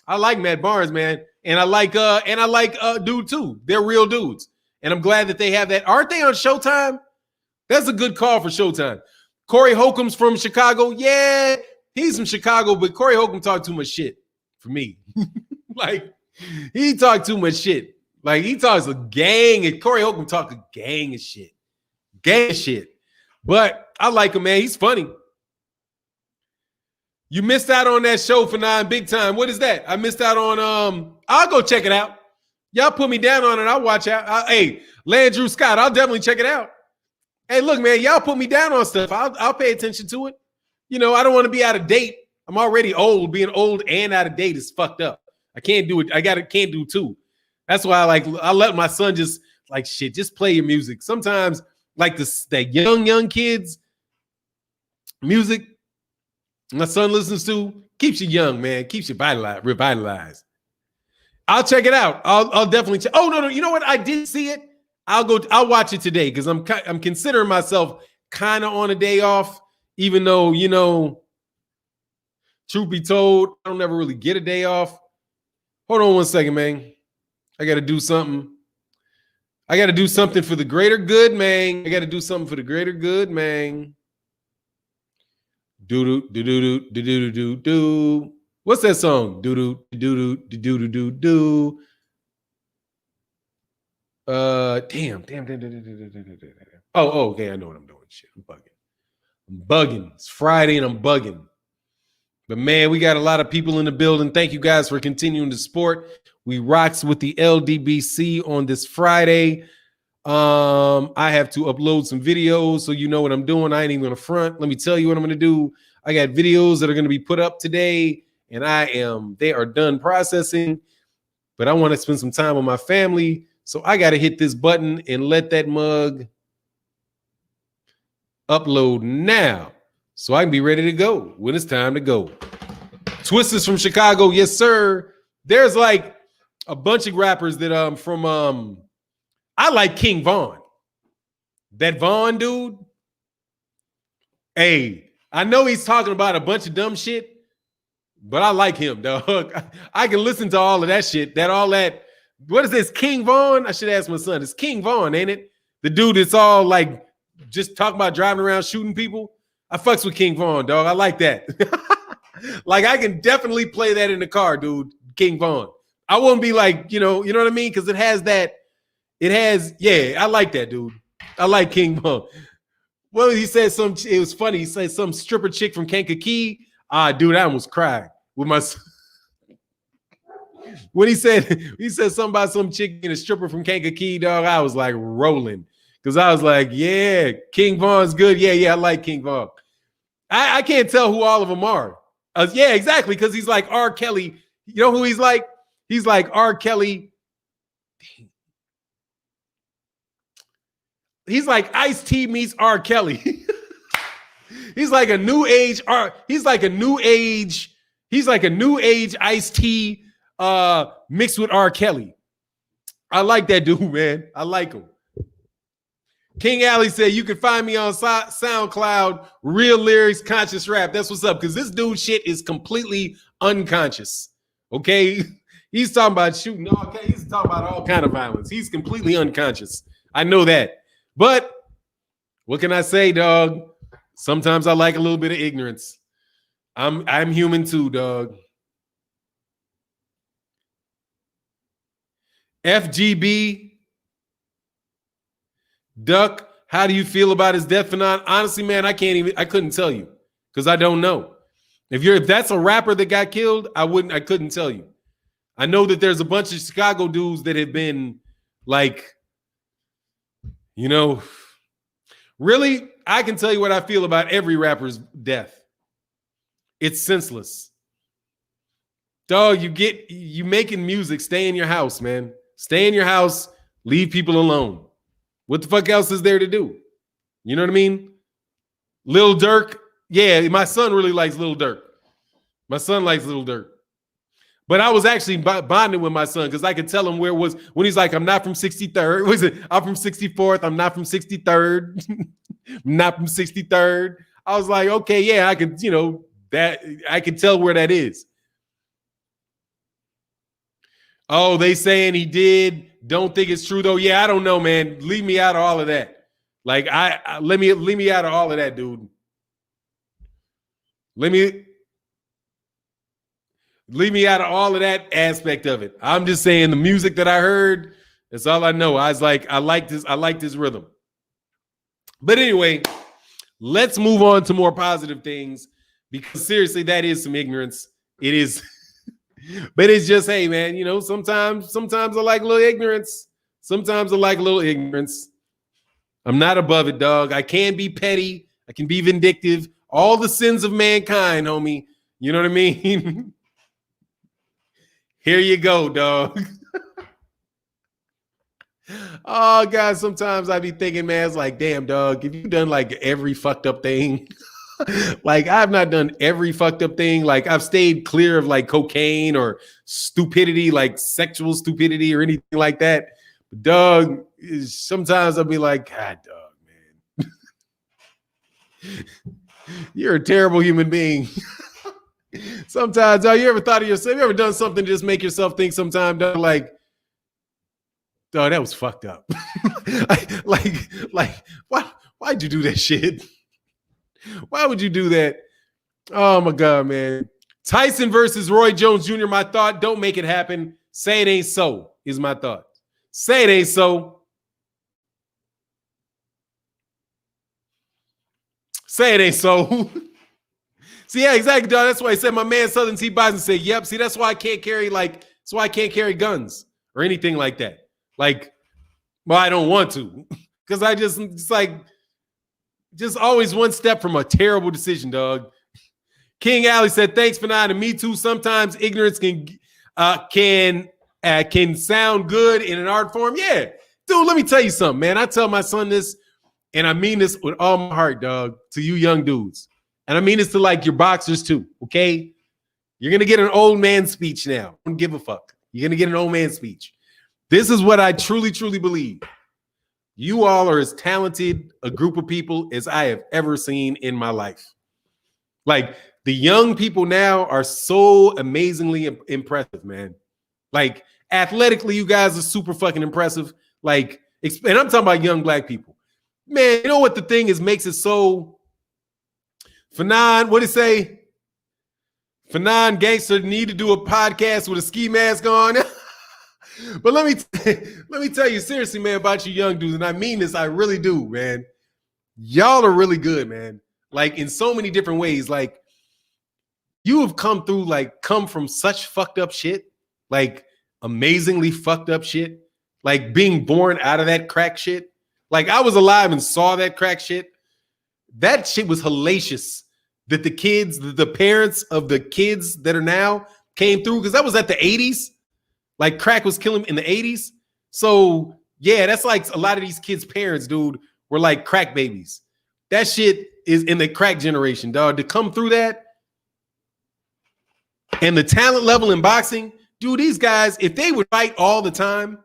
I like Matt Barnes, man, and I like dude too. They're real dudes, and I'm glad that they have that. Aren't they on Showtime? That's a good call for Showtime. Corey Holcomb's from Chicago. Yeah, he's from Chicago, but Corey Holcomb talked too much shit for me. Like he talked too much shit. Like he talks a gang, and Corey Holcomb talked a gang of shit. But I like him, man. He's funny. You missed out on that show for 9 big time. What is that? I missed out on I'll go check it out. Y'all put me down on it. I'll watch out. Hey, Landrew Scott, I'll definitely check it out. Hey, look, man, y'all put me down on stuff. I'll pay attention to it. I don't want to be out of date. I'm already old. Being old and out of date is fucked up. I can't do it. Can't do two. That's why I let my son just just play your music. Sometimes that young kids music my son listens to keeps you young, man. Keeps you revitalized. I'll check it out. I'll definitely check. Oh no, you know what? I did see it. I'll watch it today because I'm considering myself kind of on a day off, even though truth be told, I don't ever really get a day off. Hold on one second, man. I got to do something. I got to do something for the greater good, man. Do. What's that song? Do. Damn. Oh, okay. I know what I'm doing. Shit, I'm bugging. It's Friday and I'm bugging. But man, we got a lot of people in the building. Thank you guys for continuing to support. We rocks with the LDBC on this Friday. I have to upload some videos, so you know what I'm doing. I ain't even gonna front. Let me tell you what I'm gonna do. I got videos that are gonna be put up today, and they are done processing. But I want to spend some time with my family, so I got to hit this button and let that mug upload now, so I can be ready to go when it's time to go. Twisters from Chicago, yes sir. There's like a bunch of rappers that from I like King Von. That Von dude. Hey, I know he's talking about a bunch of dumb shit, but I like him, dog. I can listen to all of that shit. What is this? King Von? I should ask my son. It's King Von, ain't it? The dude that's all like just talking about driving around shooting people. I fucks with King Von, dog. I like that. Like I can definitely play that in the car, dude. King Von. I won't be like, you know what I mean? Because it has, I like that, dude. I like King Von. Well, he said it was funny. He said some stripper chick from Kankakee. Dude, I almost cried with my when he said something about some chick and a stripper from Kankakee, dog. I was like rolling because I was like, yeah, King Von's good. Yeah, I like King Von. I can't tell who all of them are. Yeah, exactly, because he's like R. Kelly. You know who he's like? He's like R. Kelly. He's like Ice-T meets R. Kelly. He's like a new age Ice-T mixed with R. Kelly. I like that dude, man. I like him. King Alley said, you can find me on SoundCloud, Real Lyrics, Conscious Rap. That's what's up, because this dude shit is completely unconscious, okay? He's talking about shooting. Okay, he's talking about all kind of violence. He's completely unconscious. I know that. But what can I say, dog? Sometimes I like a little bit of ignorance. I'm human too, dog. FGB Duck, how do you feel about his death, Fannon? Honestly, man, I couldn't tell you because I don't know. If that's a rapper that got killed, I couldn't tell you. I know that there's a bunch of Chicago dudes that have been like, you know, really, I can tell you what I feel about every rapper's death. It's senseless. Dog, you making music, stay in your house, man. Stay in your house, leave people alone. What the fuck else is there to do? You know what I mean? Lil Durk, yeah, my son really likes Lil Durk. My son likes Lil Durk. But I was actually bonding with my son because I could tell him where it was when he's like, I'm not from 63rd. Was it? I'm from 64th. I'm not from 63rd. I'm not from 63rd. I was like, okay, yeah, I could, that I could tell where that is. Oh, they saying he did. Don't think it's true though. Yeah, I don't know, man. Leave me out of all of that. Like, let me out of all of that, dude. Leave me out of all of that aspect of it. I'm just saying the music that I heard, that's all I know. I was like, I like this rhythm. But anyway, let's move on to more positive things because seriously, that is some ignorance. It is. But it's just, hey, man, sometimes I like a little ignorance. Sometimes I like a little ignorance. I'm not above it, dog. I can be petty. I can be vindictive. All the sins of mankind, homie. You know what I mean? Here you go, dog. Oh, God, sometimes I be thinking, man, it's like, damn, dog, have you done like every fucked up thing? Like, I've not done every fucked up thing. Like, I've stayed clear of like cocaine or stupidity, like sexual stupidity or anything like that. But dog, sometimes I'll be like, God, dog, man. You're a terrible human being. Sometimes, dog, you ever thought of yourself? You ever done something to just make yourself think sometime, dog, like, dog, that was fucked up. like, why'd you do that shit? Why would you do that? Oh, my God, man. Tyson versus Roy Jones Jr., my thought, don't make it happen. Say it ain't so, is my thought. Say it ain't so. Say it ain't so. See, yeah, exactly, dog. That's why I said my man Southern T. Bison said, yep. See, that's why I can't carry guns or anything like that. Like, well, I don't want to. Because just always one step from a terrible decision, dog. King Alley said, thanks for not, and me too. Sometimes ignorance can sound good in an art form. Yeah. Dude, let me tell you something, man. I tell my son this, and I mean this with all my heart, dog, to you young dudes. And I mean this to like your boxers too, okay? You're going to get an old man speech now. Don't give a fuck. You're going to get an old man speech. This is what I truly, truly believe. You all are as talented a group of people as I have ever seen in my life. Like, the young people now are so amazingly impressive, man. Like, athletically, you guys are super fucking impressive. Like, and I'm talking about young black people. Man, you know what the thing is makes it so... Fannon, what did it say? Fannon gangster need to do a podcast with a ski mask on. But let me tell you seriously, man, about you young dudes, and I mean this, I really do, man. Y'all are really good, man. Like, in so many different ways. Like, you have come from such fucked up shit, like amazingly fucked up shit, like being born out of that crack shit. Like, I was alive and saw that crack shit. That shit was hellacious that the parents of the kids that are now came through, because that was at the 80s. Like, crack was killing in the 80s. So, yeah, that's like a lot of these kids' parents, dude, were like crack babies. That shit is in the crack generation, dog. To come through that and the talent level in boxing, dude, these guys, if they would fight all the time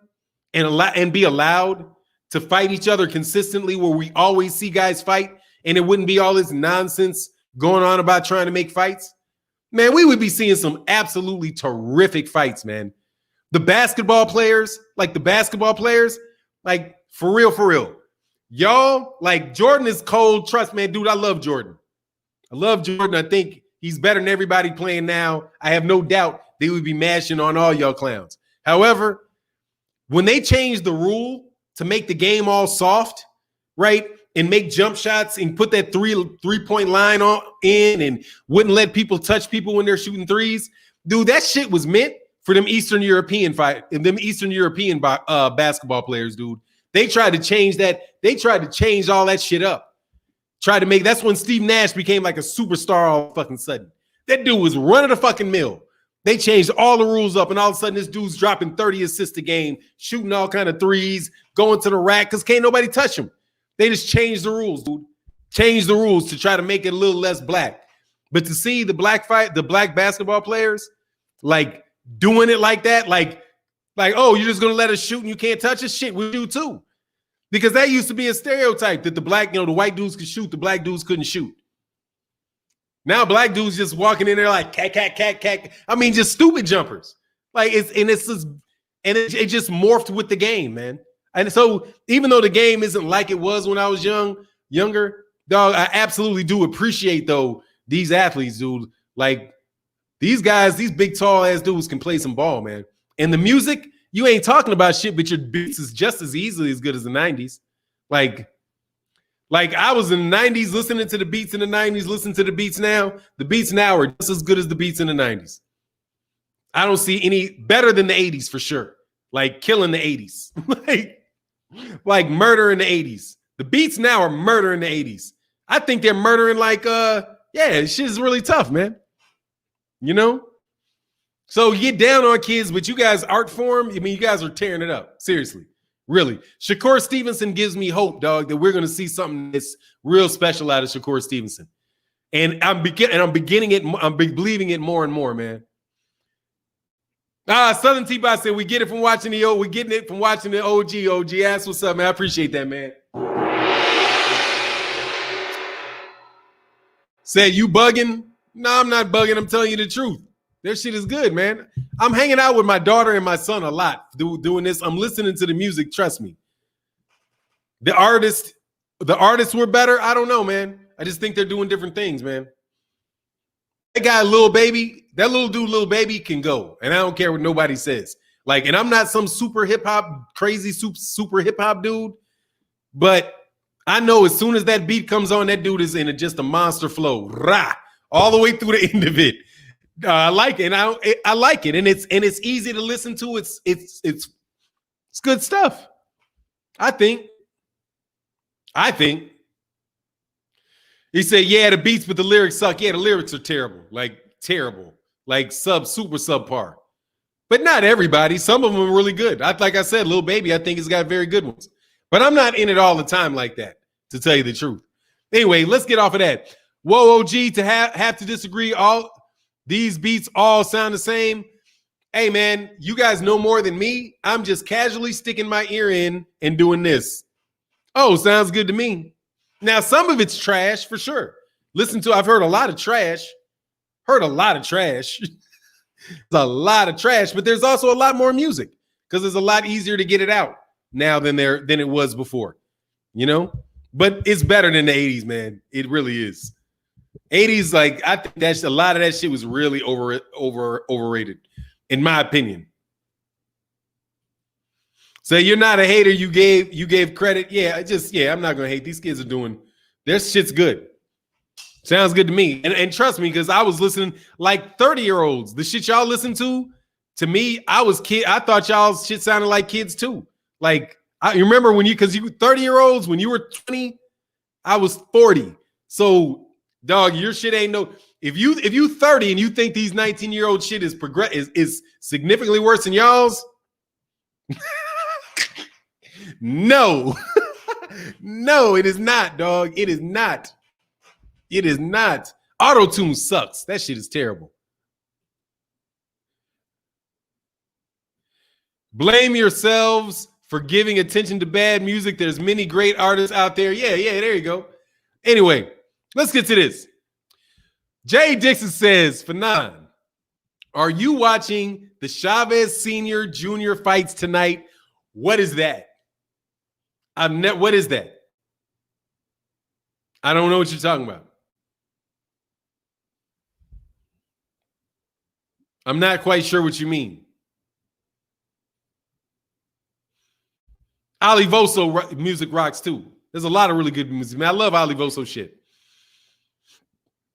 and be allowed, to fight each other consistently, where we always see guys fight and it wouldn't be all this nonsense going on about trying to make fights, man, we would be seeing some absolutely terrific fights, man. The basketball players, like for real. Y'all, like, Jordan is cold. Trust me, dude, I love Jordan. I think he's better than everybody playing now. I have no doubt they would be mashing on all y'all clowns. However, when they changed the rule to make the game all soft, right, and make jump shots and put that three-point line in and wouldn't let people touch people when they're shooting threes, dude, that shit was meant for them Eastern European basketball players, dude. They tried to change that. They tried to change all that shit up. That's when Steve Nash became like a superstar all of a fucking sudden. That dude was running the fucking mill. They changed all the rules up, and all of a sudden this dude's dropping 30 assists a game, shooting all kind of threes, going to the rack because can't nobody touch him. They just changed the rules, dude. Changed the rules to try to make it a little less black. But to see the black basketball players like doing it like that, like, oh, you're just gonna let us shoot and you can't touch us? Shit, we do too. Because that used to be a stereotype that the white dudes could shoot, the black dudes couldn't shoot. Now black dudes just walking in there like cat. I mean, just stupid jumpers. Like it just morphed with the game, man. And so even though the game isn't like it was when I was younger, dog, I absolutely do appreciate though these athletes, dude. Like these guys, these big tall ass dudes can play some ball, man. And the music, you ain't talking about shit, but your beats is just as easily as good as the 90s. Like I was in the 90s listening to the beats in the 90s, listening to the beats now. The beats now are just as good as the beats in the 90s. I don't see any better than the 80s for sure. Like killing the 80s. like murder in the 80s. The beats now are murder in the 80s. I think they're murdering shit is really tough, man. You know? So you get down on kids, but you guys art form, I mean, you guys are tearing it up. Seriously. Really. Shakur Stevenson gives me hope, dog, that we're going to see something that's real special out of Shakur Stevenson. And I'm believing it more and more, man. Southern T-Bot said we get it from watching we're getting it from watching the OG. Ask what's up, man. I appreciate that, man. Said you bugging? No, I'm not bugging. I'm telling you the truth. Their shit is good, man. I'm hanging out with my daughter and my son a lot doing this. I'm listening to the music. Trust me. The artists were better. I don't know, man. I just think they're doing different things, man. That guy, Lil Baby, that little dude, Lil Baby can go. And I don't care what nobody says. Like, and I'm not some super hip hop, crazy super hip hop dude. But I know as soon as that beat comes on, that dude is in just a monster flow. Rah, all the way through the end of it. I like it. And I like it. And it's easy to listen to. It's good stuff. I think. He said, yeah, the beats, but the lyrics suck. Yeah, the lyrics are terrible. Like super subpar. But not everybody. Some of them are really good. Like I said, Lil Baby, I think has got very good ones. But I'm not in it all the time like that, to tell you the truth. Anyway, let's get off of that. Whoa, OG, to have to disagree. All these beats all sound the same. Hey, man, you guys know more than me. I'm just casually sticking my ear in and doing this. Oh, sounds good to me. Now, some of it's trash for sure. I've heard a lot of trash. There's a lot of trash, but there's also a lot more music because it's a lot easier to get it out now than it was before, you know? But it's better than the 80s, man. It really is. 80s, like, I think that's a lot of that shit was really overrated, in my opinion. So you're not a hater. You gave credit. Yeah, I'm not gonna hate. These kids are doing their shit's good. Sounds good to me. And trust me, because I was listening like 30-year-olds. The shit y'all listen to me, I thought y'all's shit sounded like kids too. Like you remember because you 30-year-olds when you were 20, I was 40. So dog, your shit ain't no. If you 30 and you think these 19-year-old shit is significantly worse than y'all's. No, no, it is not, dog. It is not. It is not. Auto-tune sucks. That shit is terrible. Blame yourselves for giving attention to bad music. There's many great artists out there. Yeah, there you go. Anyway, let's get to this. Jay Dixon says, Fannon, are you watching the Chavez Sr. Jr. fights tonight? What is that? What is that? I don't know what you're talking about. I'm not quite sure what you mean. Ali Voso music rocks too. There's a lot of really good music, man. I love Ali Voso shit.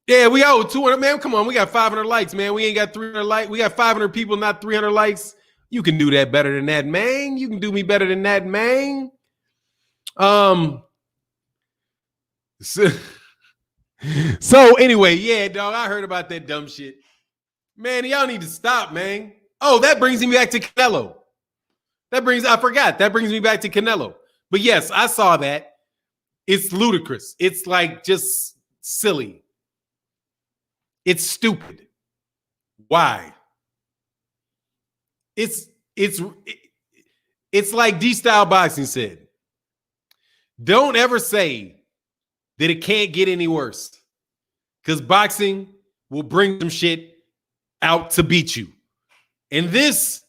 Yeah, we got 200, man. Come on, we got 500 likes, man. We ain't got 300 likes. We got 500 people, not 300 likes. You can do that better than that, man. You can do me better than that, man. So anyway, yeah, dog, I heard about that dumb shit. Man, y'all need to stop, man. Oh, that brings me back to Canelo. I forgot. That brings me back to Canelo. But yes, I saw that. It's ludicrous. It's like just silly. It's stupid. Why? It's like D-Style Boxing said. Don't ever say that it can't get any worse. Because boxing will bring some shit out to beat you. And this,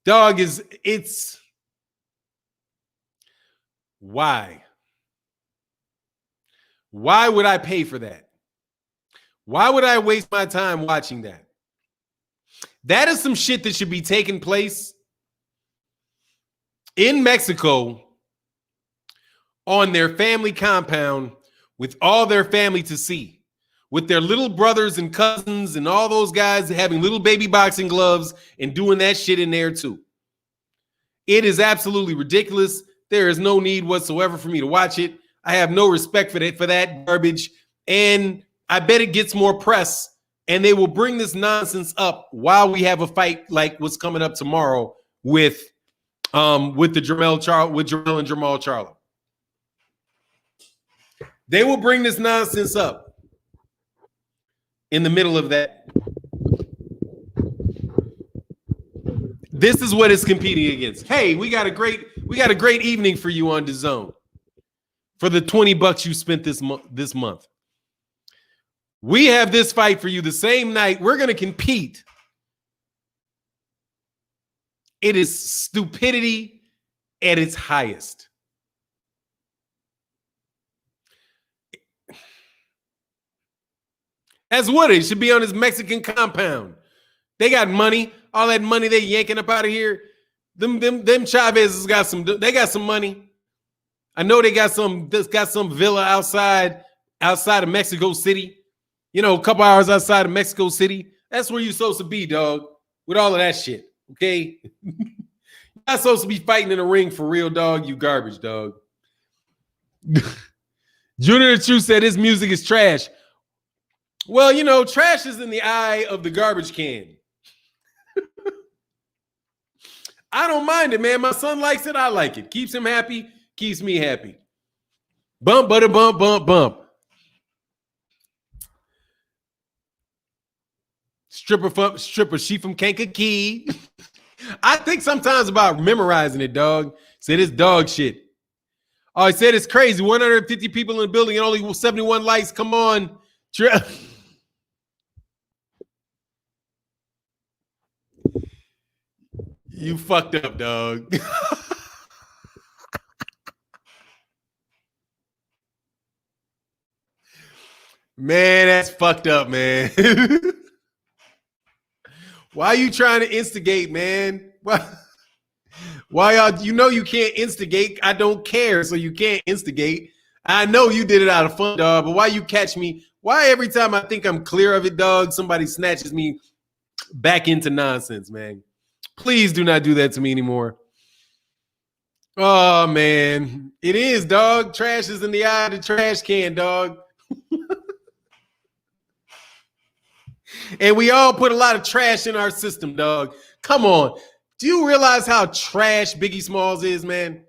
dog, it's why? Why would I pay for that? Why would I waste my time watching that? That is some shit that should be taking place in Mexico on their family compound with all their family to see, with their little brothers and cousins and all those guys having little baby boxing gloves and doing that shit in there too. It is absolutely ridiculous. There is no need whatsoever for me to watch it. I have no respect for that garbage. And I bet it gets more press, and they will bring this nonsense up while we have a fight like what's coming up tomorrow with Jermell and Jamal Charlo. They will bring this nonsense up in the middle of that. This is what it's competing against. Hey, we got a great evening for you on DAZN for the $20 you spent this month. We have this fight for you the same night. We're going to compete. It is stupidity at its highest. As what it should be on his Mexican compound. They got money. All that money they yanking up out of here. Them Chavez's got some money. I know they got some villa outside of Mexico City. You know, a couple hours outside of Mexico City. That's where you're supposed to be, dog, with all of that shit, okay? You're not supposed to be fighting in a ring for real, dog. You garbage, dog. Junior the Truth said his music is trash. Well, you know, trash is in the eye of the garbage can. I don't mind it, man. My son likes it. I like it. Keeps him happy. Keeps me happy. Bump, butter, bump, bump, bump. Stripper, she from Kankakee. I think sometimes about memorizing it, dog. Said it's dog shit. Oh, he said it's crazy. 150 people in the building and only 71 likes. Come on. You fucked up, dog. Man, that's fucked up, man. Why are you trying to instigate, man? Why y'all? You know you can't instigate. I don't care, so you can't instigate. I know you did it out of fun, dog, but why you catch me? Why every time I think I'm clear of it, dog, somebody snatches me back into nonsense, man? Please do not do that to me anymore. Oh, man. It is, dog. Trash is in the eye of the trash can, dog. And we all put a lot of trash in our system, dog. Come on. Do you realize how trash Biggie Smalls is, man?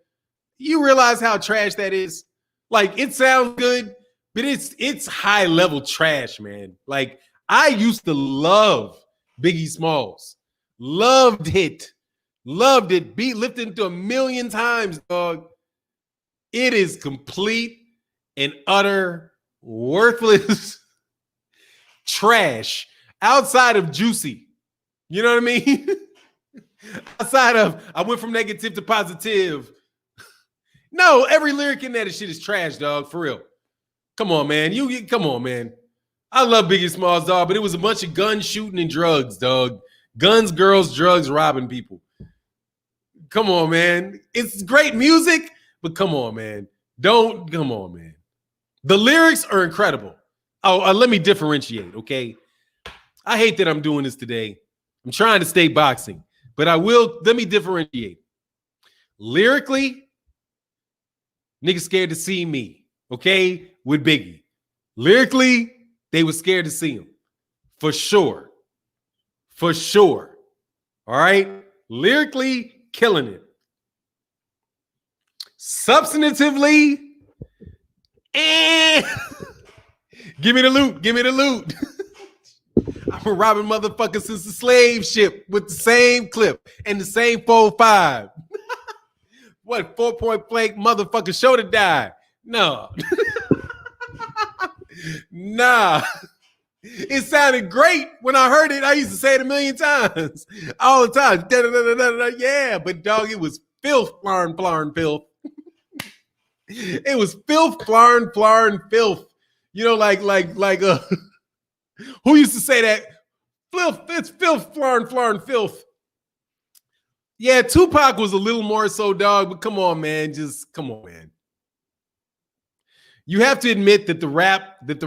You realize how trash that is? Like, it sounds good, but it's high-level trash, man. Like, I used to love Biggie Smalls. Loved it. Loved it. Beat lifted into 1,000,000 times, dog. It is complete and utter worthless trash outside of Juicy. You know what I mean? Outside of I went from negative to positive. No, every lyric in that shit is trash, dog. For real. Come on, man. Come on, man. I love Biggie Smalls, dog, but it was a bunch of gun shooting and drugs, dog. Guns, girls, drugs, robbing people. Come on, man. It's great music, but come on, man. Come on, man. The lyrics are incredible. Oh, let me differentiate, okay? I hate that I'm doing this today. I'm trying to stay boxing, but let me differentiate. Lyrically, niggas scared to see me, okay, with Biggie. Lyrically, they were scared to see him. For sure. For sure. All right? Lyrically, killing it. Substantively, give me the loot. Give me the loot. I've been robbing motherfuckers since the slave ship with the same clip and the same 4.5. What, 4-point blank motherfucker show to die? No. Nah. It sounded great when I heard it. I used to say it 1,000,000 times. All the time. Yeah, but dog, it was filth, flarn, filth. It was filth, flarn, filth. You know, like who used to say that? Filth, it's filth, flarn, filth. Yeah, Tupac was a little more so, dog, but come on, man. Just come on, man. You have to admit that the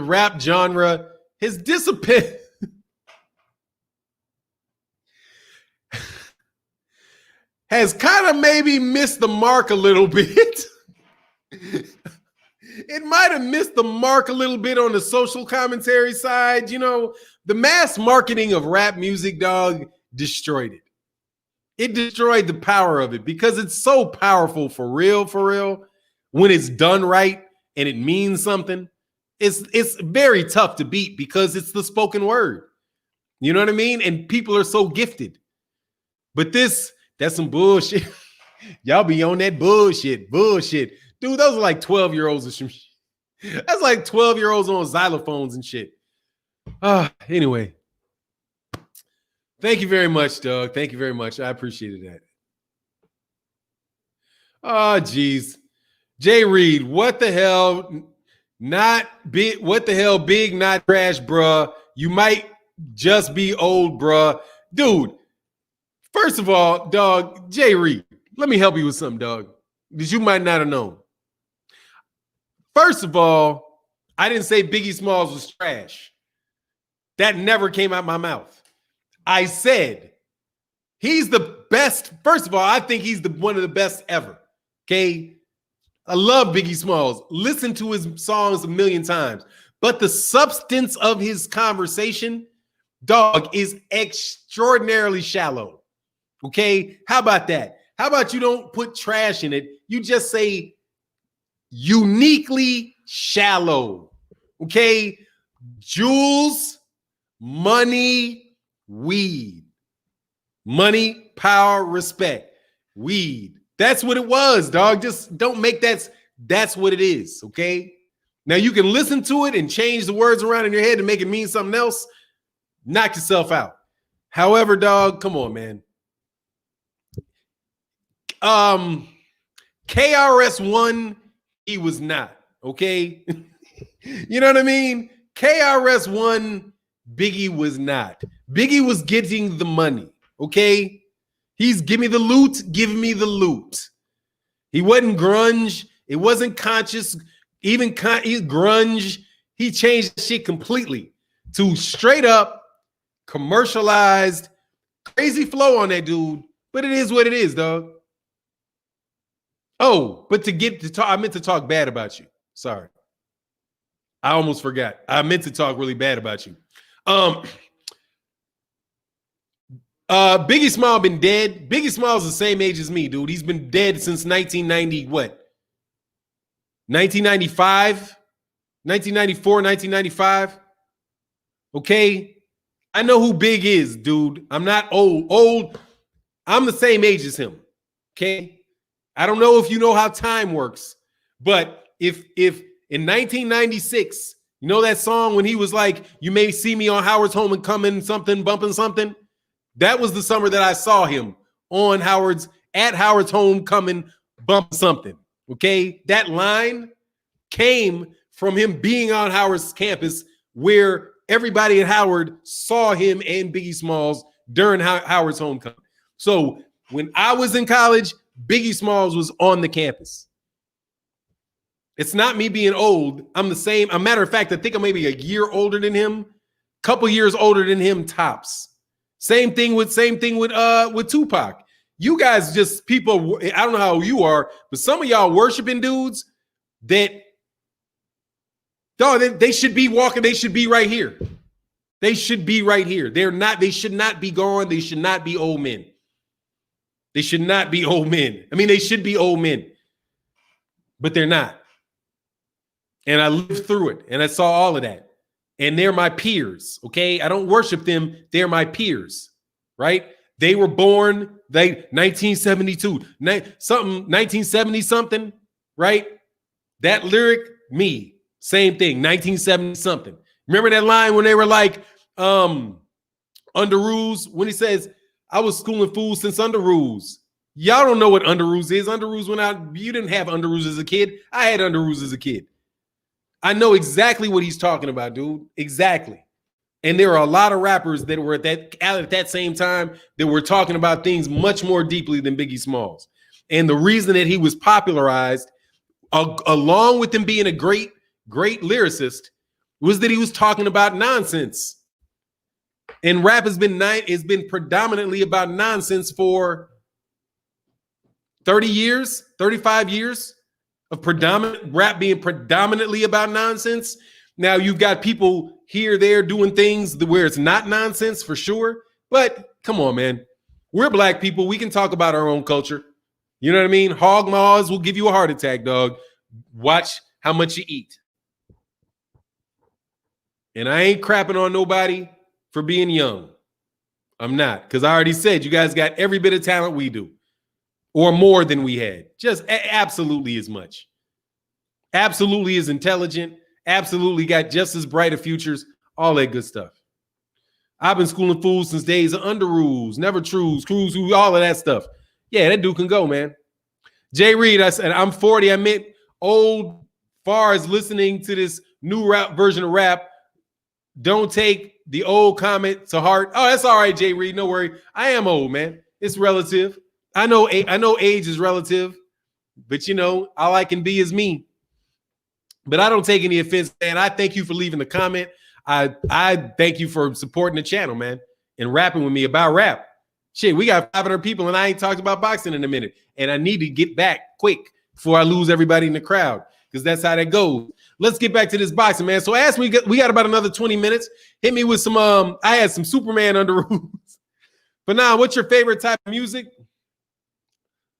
rap genre has disappeared. Has kind of maybe missed the mark a little bit. It might have missed the mark a little bit on the social commentary side. You know, the mass marketing of rap music, dog, destroyed it. It destroyed the power of it because it's so powerful for real, when it's done right and it means something. It's very tough to beat because it's the spoken word. You know what I mean? And people are so gifted. But that's some bullshit. Y'all be on that bullshit. Dude, those are like 12-year-olds or some shit. That's like 12-year-olds on xylophones and shit. Anyway. Thank you very much, Doug. Thank you very much. I appreciated that. Oh, geez. Jay Reed, what the hell? Not big. What the hell? Big, not trash, bruh. You might just be old, bruh. Dude, first of all, dog, Jay Reed, let me help you with something, dog, because you might not have known. First of all, I didn't say Biggie Smalls was trash. That never came out my mouth. I said he's the best. First of all, I think he's one of the best ever. Okay. I love Biggie Smalls. Listen to his songs 1,000,000 times. But the substance of his conversation, dog, is extraordinarily shallow. Okay. How about that? How about you don't put trash in it? You just say uniquely shallow. Okay. Jewels, money, weed. Money, power, respect. Weed. That's what it was, dog. Just don't make that's what it is, okay? Now you can listen to it and change the words around in your head to make it mean something else. Knock yourself out. However, dog, come on, man. KRS-One, he was not, okay? You know what I mean? KRS-One, Biggie was not. Biggie was getting the money, okay? He's give me the loot, give me the loot. He wasn't grunge. It wasn't conscious, even grunge. He changed the shit completely to straight up commercialized, crazy flow on that dude. But it is what it is, dog. Oh, but to get to talk, I meant to talk bad about you. Sorry. I almost forgot. I meant to talk really bad about you. Biggie Small been dead. Biggie Small's the same age as me, dude. He's been dead since 1990, what? 1995? 1994, 1995? Okay? I know who Big is, dude. I'm not old. I'm the same age as him. Okay. I don't know if you know how time works, but if in 1996, you know that song when he was like, you may see me on Howard's Homecoming, something, bumping something. That was the summer that I saw him on Howard's Homecoming, bump something. Okay. That line came from him being on Howard's campus where everybody at Howard saw him and Biggie Smalls during Howard's Homecoming. So when I was in college, Biggie Smalls was on the campus. It's not me being old. I'm the same. A matter of fact, I think I'm maybe a year older than him, couple years older than him tops. Same thing with Tupac. You guys just people, I don't know how you are, but some of y'all worshiping dudes that, dog, they should be walking, they should be right here. They should be right here. They should not be gone. They should not be old men. They should not be old men. I mean, they should be old men, but they're not. And I lived through it, and I saw all of that. And they're my peers, okay? I don't worship them. They're my peers, right? They were born, 1972, 1970 something, right? That lyric, me, same thing, 1970 something. Remember that line when they were like, under rules, when he says, I was schooling fools since under rules. Y'all don't know what under rules is. Under rules you didn't have under rules as a kid. I had under rules as a kid. I know exactly what he's talking about, dude. Exactly. And there are a lot of rappers that were at that same time that were talking about things much more deeply than Biggie Smalls. And the reason that he was popularized, along with him being a great lyricist, was that he was talking about nonsense. And rap has been predominantly about nonsense for 30 years, 35 years of rap being predominantly about nonsense. Now you've got people here, there doing things where it's not nonsense for sure. But come on, man. We're black people. We can talk about our own culture. You know what I mean? Hog maws will give you a heart attack, dog. Watch how much you eat. And I ain't crapping on nobody for being young. I'm not, because I already said you guys got every bit of talent we do, or more than we had. Just absolutely as much. Absolutely as intelligent. Absolutely got just as bright of futures. All that good stuff. I've been schooling fools since days of under rules, never trues, cruise, all of that stuff. Yeah, that dude can go, man. Jay Reed, I said, I'm 40. I meant old far as listening to this new rap version of rap. Don't take the old comment to heart. Oh, that's all right, Jay Reed. No worry. I am old, man. It's relative. I know age is relative, but you know, all I can be is me. But I don't take any offense, man. I thank you for leaving the comment. I thank you for supporting the channel, man, and rapping with me about rap. Shit, we got 500 people, and I ain't talked about boxing in a minute. And I need to get back quick before I lose everybody in the crowd, because that's how that goes. Let's get back to this boxing, man. So ask me, we got about another 20 minutes. Hit me with some, I had some Superman under rules. But now, what's your favorite type of music?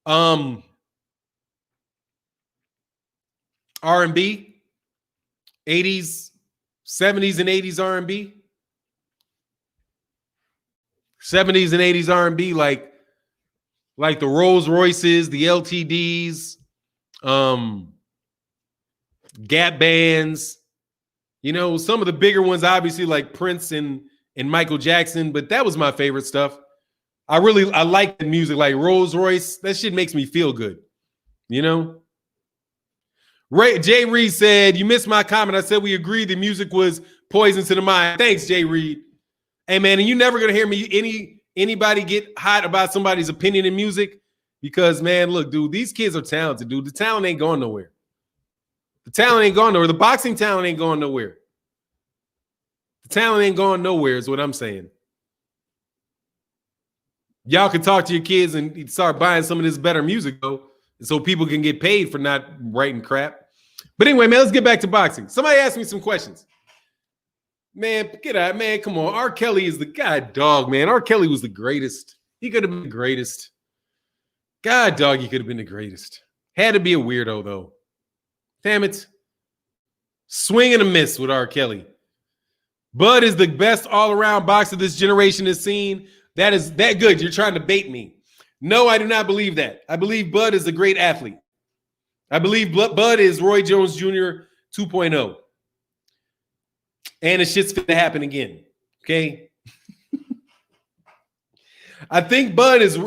R&B, 80s, 70s and 80s R&B. 70s and 80s R&B, like the Rolls Royces, the LTDs, Gap bands, you know, some of the bigger ones, obviously, like Prince and Michael Jackson, but that was my favorite stuff. I like the music, like Rolls Royce. That shit makes me feel good, you know? Jay Reed said, you missed my comment. I said we agreed the music was poison to the mind. Thanks, Jay Reed. Hey, man, and you're never going to hear me anybody get hot about somebody's opinion in music because, man, look, dude, these kids are talented, dude. The talent ain't going nowhere. The talent ain't going nowhere. The boxing talent ain't going nowhere. The talent ain't going nowhere is what I'm saying. Y'all can talk to your kids and start buying some of this better music, though, so people can get paid for not writing crap. But anyway, man, let's get back to boxing. Somebody asked me some questions. Man, get out, man. Come on. R. Kelly is the god dog, man. R. Kelly was the greatest. He could have been the greatest. God dog, he could have been the greatest. Had to be a weirdo, though. Damn it. Swing and a miss with R. Kelly. Bud is the best all-around boxer this generation has seen. That is that good. You're trying to bait me. No, I do not believe that. I believe Bud is a great athlete. I believe Bud is Roy Jones Jr. 2.0. And the shit's going to happen again. Okay? I think Bud is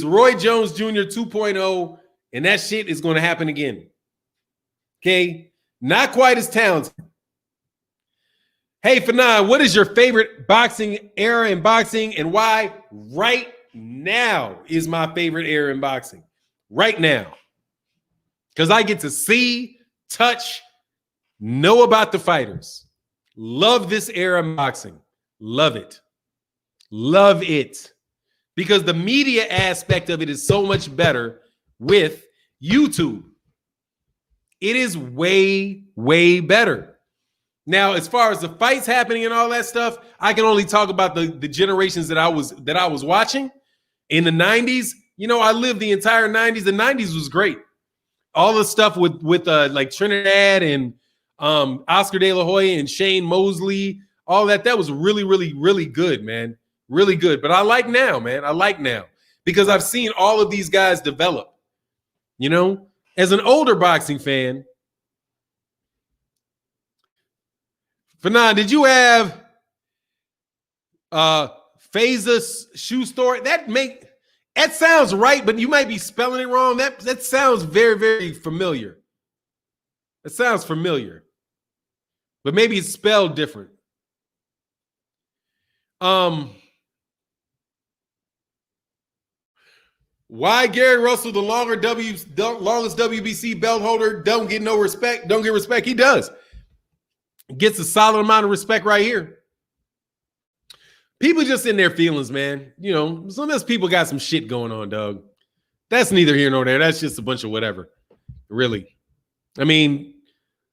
Roy Jones Jr. 2.0, and that shit is going to happen again. Okay? Not quite as talented. Hey, Fannon, what is your favorite boxing era in boxing and why? Right now is my favorite era in boxing. Right now. Because I get to see, touch, know about the fighters. Love this era in boxing. Love it. Love it. Because the media aspect of it is so much better with YouTube. It is way, way better. Now, as far as the fights happening and all that stuff, I can only talk about the generations that I was watching. In the 90s, you know, I lived the entire 90s. The 90s was great. All the stuff with like Trinidad and Oscar De La Hoya and Shane Mosley, all that was really, really, really good, man. Really good. But I like now, man. I like now because I've seen all of these guys develop. You know, as an older boxing fan, Fannon, did you have Faza's shoe store? That sounds right, but you might be spelling it wrong. That sounds very, very familiar. That sounds familiar. But maybe it's spelled different. Why Gary Russell, the longest WBC belt holder, don't get no respect? Don't get respect. He does. Gets a solid amount of respect right here. People just in their feelings, man. You know, some of those people got some shit going on, dog. That's neither here nor there. That's just a bunch of whatever. Really. I mean,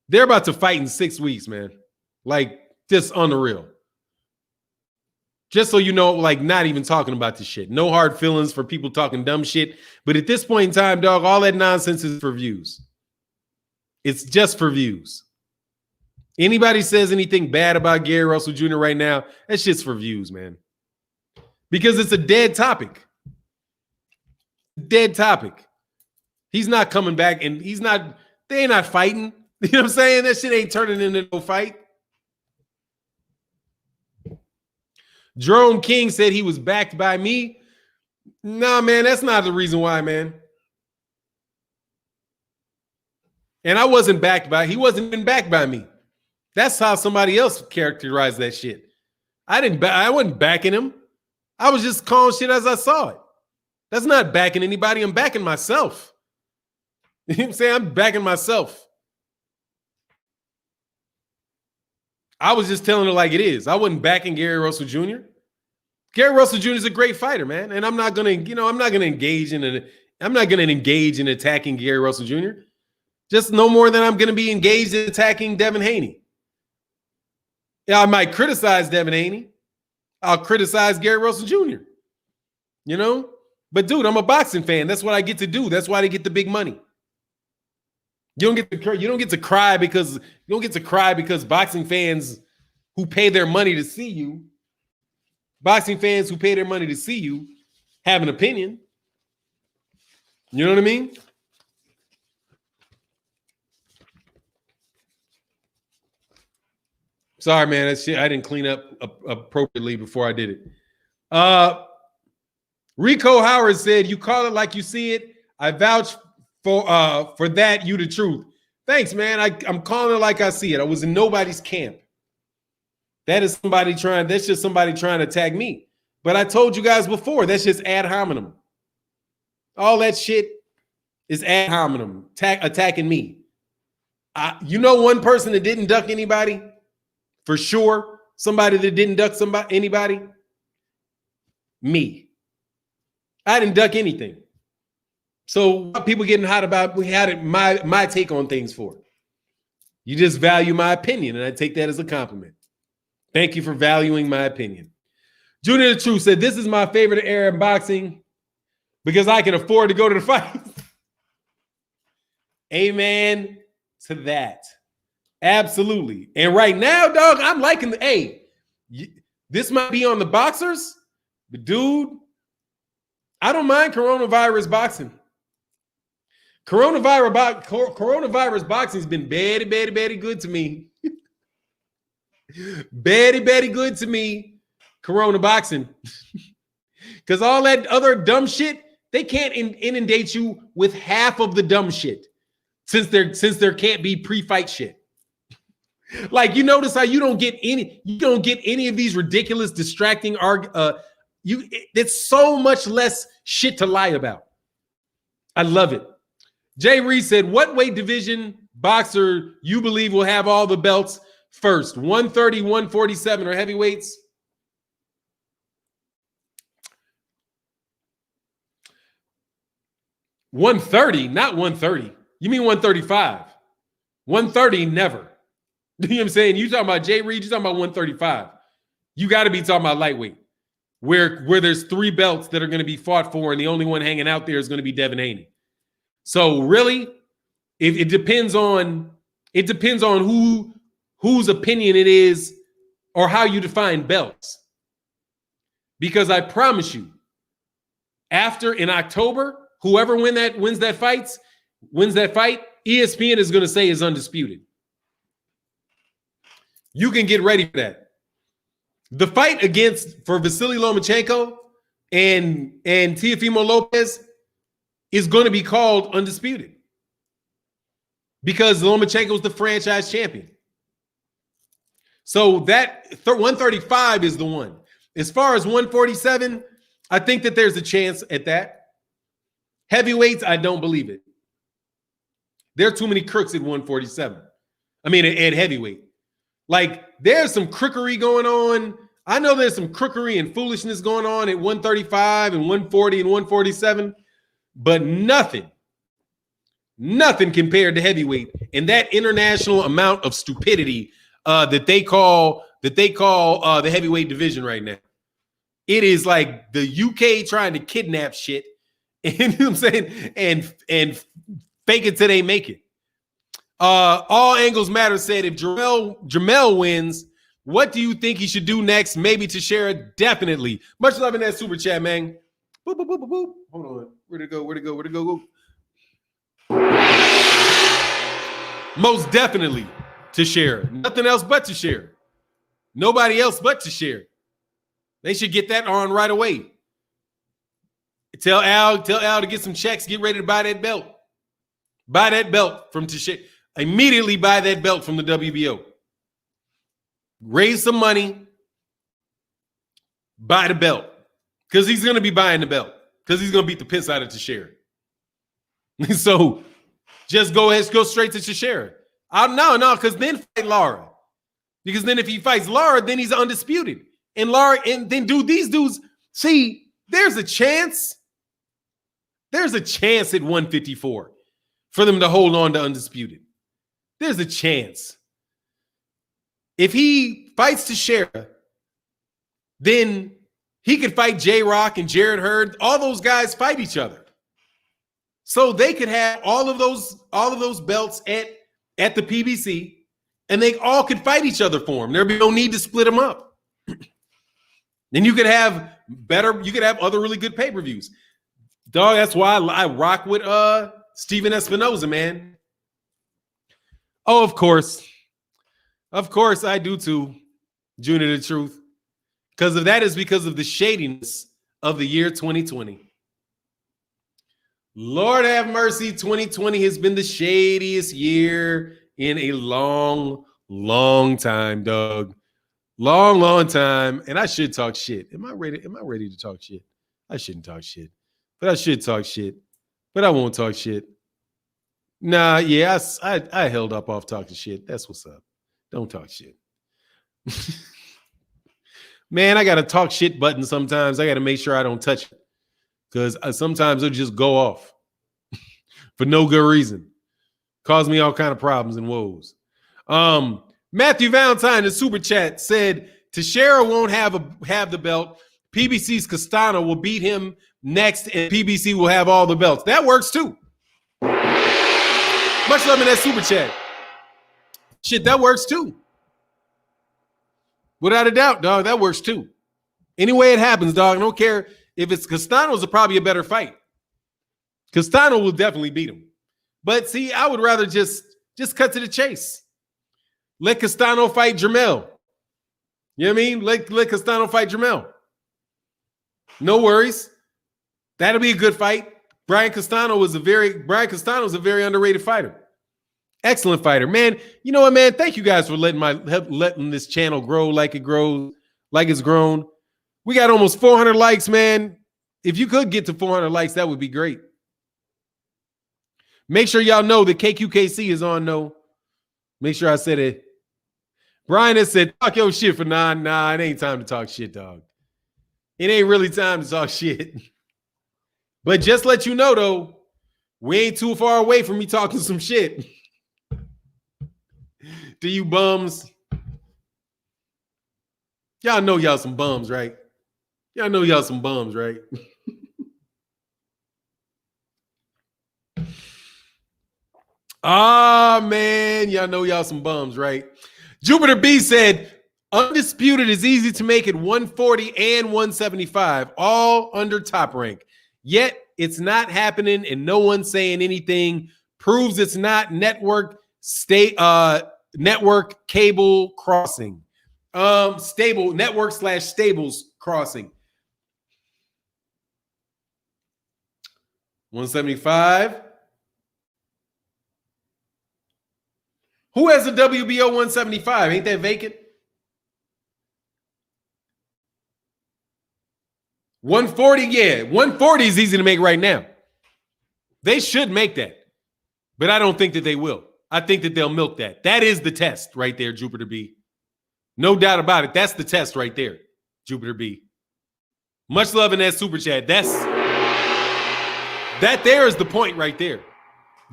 they're about to fight in 6 weeks, man. Like, just unreal. Just so you know, like, not even talking about this shit. No hard feelings for people talking dumb shit. But at this point in time, dog, all that nonsense is for views. It's just for views. Anybody says anything bad about Gary Russell Jr. right now, that shit's for views, man. Because it's a dead topic. Dead topic. He's not coming back, and they ain't not fighting. You know what I'm saying? That shit ain't turning into no fight. Jerome King said he was backed by me. Nah, man, that's not the reason why, man. And I wasn't backed by, he wasn't even backed by me. That's how somebody else characterized that shit. I wasn't backing him. I was just calling shit as I saw it. That's not backing anybody. I'm backing myself. You know what I'm saying? I'm backing myself. I was just telling it like it is. I wasn't backing Gary Russell Jr. Gary Russell Jr. is a great fighter, man. And I'm not gonna, I'm not gonna engage in attacking Gary Russell Jr. Just no more than I'm gonna be engaged in attacking Devin Haney. Yeah, I might criticize Devin Haney. I'll criticize Gary Russell Jr. You know? But dude, I'm a boxing fan. That's what I get to do. That's why they get the big money. You don't get to cry because boxing fans who pay their money to see you, have an opinion. You know what I mean? Sorry, man. That shit I didn't clean up appropriately before I did it. Rico Howard said, "You call it like you see it. I vouch for that. You the truth." Thanks, man. I'm calling it like I see it. I was in nobody's camp. That's just somebody trying to tag me. But I told you guys before, that's just ad hominem. All that shit is ad hominem, attacking me. You know one person that didn't duck anybody? For sure. Somebody that didn't duck anybody? Me. I didn't duck anything. So what people getting hot about, we had my take on things for. You just value my opinion, and I take that as a compliment. Thank you for valuing my opinion. Junior the Truth said, "This is my favorite era in boxing because I can afford to go to the fight." Amen to that. Absolutely. And right now, dog, I'm liking this might be on the boxers, but dude, I don't mind coronavirus boxing. Coronavirus boxing has been very, very, very good to me. Very, very good to me. Corona boxing. Because all that other dumb shit, they can't inundate you with half of the dumb shit since there can't be pre-fight shit. Like, you notice how you don't get any of these ridiculous, distracting it's so much less shit to lie about. I love it. Jay Reed said, what weight division boxer you believe will have all the belts first? 130, 147 or heavyweights? $130, not 130. You mean 135? 130, never. You know what I'm saying? You talking about Jay Reed, you talking about 135. You got to be talking about lightweight, where there's 3 belts that are going to be fought for, and the only one hanging out there is going to be Devin Haney. So really, it depends on whose opinion it is or how you define belts. Because I promise you, in October, whoever wins that fight, ESPN is going to say is undisputed. You can get ready for that. The fight for Vasily Lomachenko and Teofimo Lopez is going to be called undisputed because Lomachenko is the franchise champion. So that 135 is the one. As far as 147, I think that there's a chance at that. Heavyweights, I don't believe it. There are too many crooks at 147. I mean, at heavyweight. Like, there's some crookery going on. I know there's some crookery and foolishness going on at 135 and 140 and 147, but nothing compared to heavyweight and that international amount of stupidity that they call the heavyweight division right now. It is like the UK trying to kidnap shit, and you know what I'm saying, and fake it till they make it. All Angles Matter said, if Jamel wins, what do you think he should do next? Maybe Teixeira, definitely. Much love in that super chat, man. Boop, boop, boop, boop, boop. Hold on. Where'd it go? Most definitely Teixeira. Nothing else but Teixeira. Nobody else but Teixeira. They should get that on right away. Tell Al to get some checks, get ready to buy that belt. Buy that belt from Teixeira. Immediately buy that belt from the WBO. Raise some money. Buy the belt. Because he's going to be buying the belt. Because he's going to beat the piss out of Teixeira. So just go straight to Teixeira. No, because then fight Lara. Because then if he fights Lara, then he's undisputed. And then these dudes, see, there's a chance. There's a chance at 154 for them to hold on to undisputed. There's a chance. If he fights Teixeira, then he could fight J-Rock and Jarrett Hurd. All those guys fight each other. So they could have all of those belts at the PBC, and they all could fight each other for them. There'd be no need to split them up. Then you could have other really good pay-per-views. Dog, that's why I rock with Steven Espinoza, man. Oh, of course. Of course I do too, Junior the Truth. Because of that is because of the shadiness of the year 2020. Lord have mercy, 2020 has been the shadiest year in a long, long time, dog. Long, long time. And I should talk shit. Am I ready to talk shit? I shouldn't talk shit. But I should talk shit. But I won't talk shit. Nah, yeah, I held up off talking shit. That's what's up. Don't talk shit. Man, I got a talk shit button sometimes. I got to make sure I don't touch it. Because sometimes it'll just go off for no good reason. Cause me all kind of problems and woes. Matthew Valentine in Super Chat said, Teixeira won't have the belt. PBC's Castano will beat him next, and PBC will have all the belts. That works too. Much love in that Super Chat. Shit, that works too. Without a doubt, dog, that works too. Any way it happens, dog, I don't care. If it's Castano's, probably a better fight. Castano will definitely beat him. But see, I would rather just cut to the chase. Let Castano fight Jermell. You know what I mean? Let Castano fight Jermell. No worries. That'll be a good fight. Brian Castano is a very underrated fighter. Excellent fighter, man. You know what, man? Thank you guys for letting this channel grow like it's grown. We got almost 400 likes, man. If you could get to 400 likes, that would be great. Make sure y'all know that KQKC is on. No, make sure I said it. Brian has said, "Talk your shit for nah. It ain't time to talk shit, dog. It ain't really time to talk shit." But just let you know, though, we ain't too far away from me talking some shit. To you bums. Y'all know y'all some bums, right? Y'all know y'all some bums, right? Man. Y'all know y'all some bums, right? Jupiter B said, undisputed is easy to make at 140 and 175, all under Top Rank. Yet it's not happening and no one's saying anything. Proves it's not network cable crossing. Stable network / stables crossing. 175. Who has a WBO 175? Ain't that vacant? 140, yeah. 140 is easy to make right now. They should make that. But I don't think that they will. I think that they'll milk that. That is the test right there, Jupiter B. No doubt about it. That's the test right there, Jupiter B. Much love in that super chat. That there is the point right there.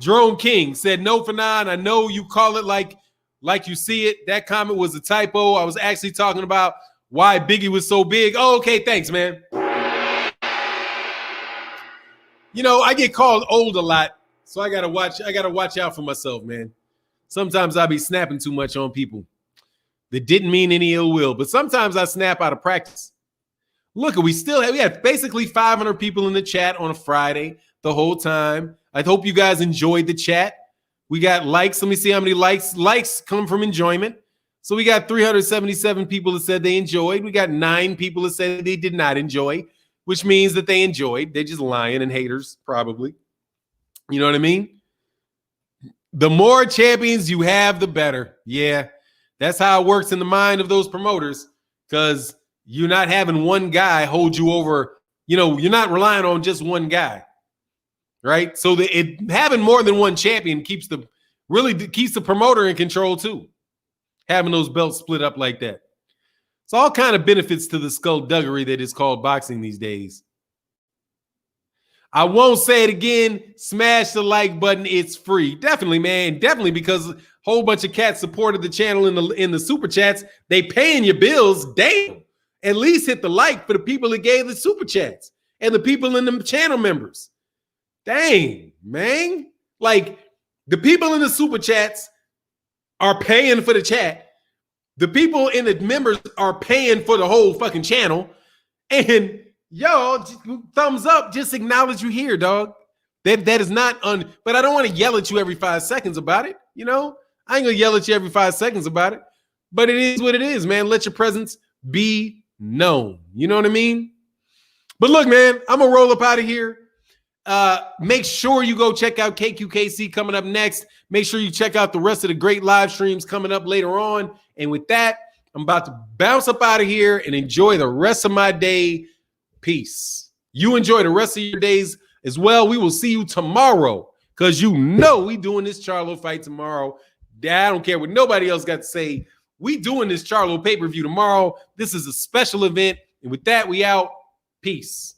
Jerome King said, no, Fannon, I know you call it like you see it. That comment was a typo. I was actually talking about why Biggie was so big. Oh, okay, thanks, man. You know, I get called old a lot, so I gotta watch out for myself, man. Sometimes I be snapping too much on people that didn't mean any ill will, but sometimes I snap out of practice. Look, we had basically 500 people in the chat on a Friday the whole time. I hope you guys enjoyed the chat. We got likes. Let me see how many likes. Likes come from enjoyment. So we got 377 people that said they enjoyed. We got 9 people that said they did not enjoy, which means that they enjoyed. They're just lying and haters, probably. You know what I mean? The more champions you have, the better. Yeah, that's how it works in the mind of those promoters, because you're not having one guy hold you over. You know, you're not relying on just one guy, right? So having more than one champion keeps the promoter in control too, having those belts split up like that. It's all kind of benefits to the skullduggery that is called boxing these days. I won't say it again. Smash the like button. It's free. Definitely, man. Definitely, because a whole bunch of cats supported the channel in the super chats. They paying your bills. Damn. At least hit the like for the people that gave the super chats and the people in the channel members. Dang, man. Like, the people in the super chats are paying for the chat. The people in the members are paying for the whole fucking channel. And yo, thumbs up, just acknowledge you here, dog. That is not but I don't want to yell at you every 5 seconds about it. You know, I ain't gonna yell at you every 5 seconds about it, but it is what it is, man. Let your presence be known. You know what I mean? But look, man, I'm gonna roll up out of here. Make sure you go check out KQKC coming up next. Make sure you check out the rest of the great live streams coming up later on. And with that, I'm about to bounce up out of here and enjoy the rest of my day. Peace. You enjoy the rest of your days as well. We will see you tomorrow, because you know we doing this Charlo fight tomorrow. I don't care what nobody else got to say. We doing this Charlo pay-per-view tomorrow. This is a special event. And with that, we out. Peace.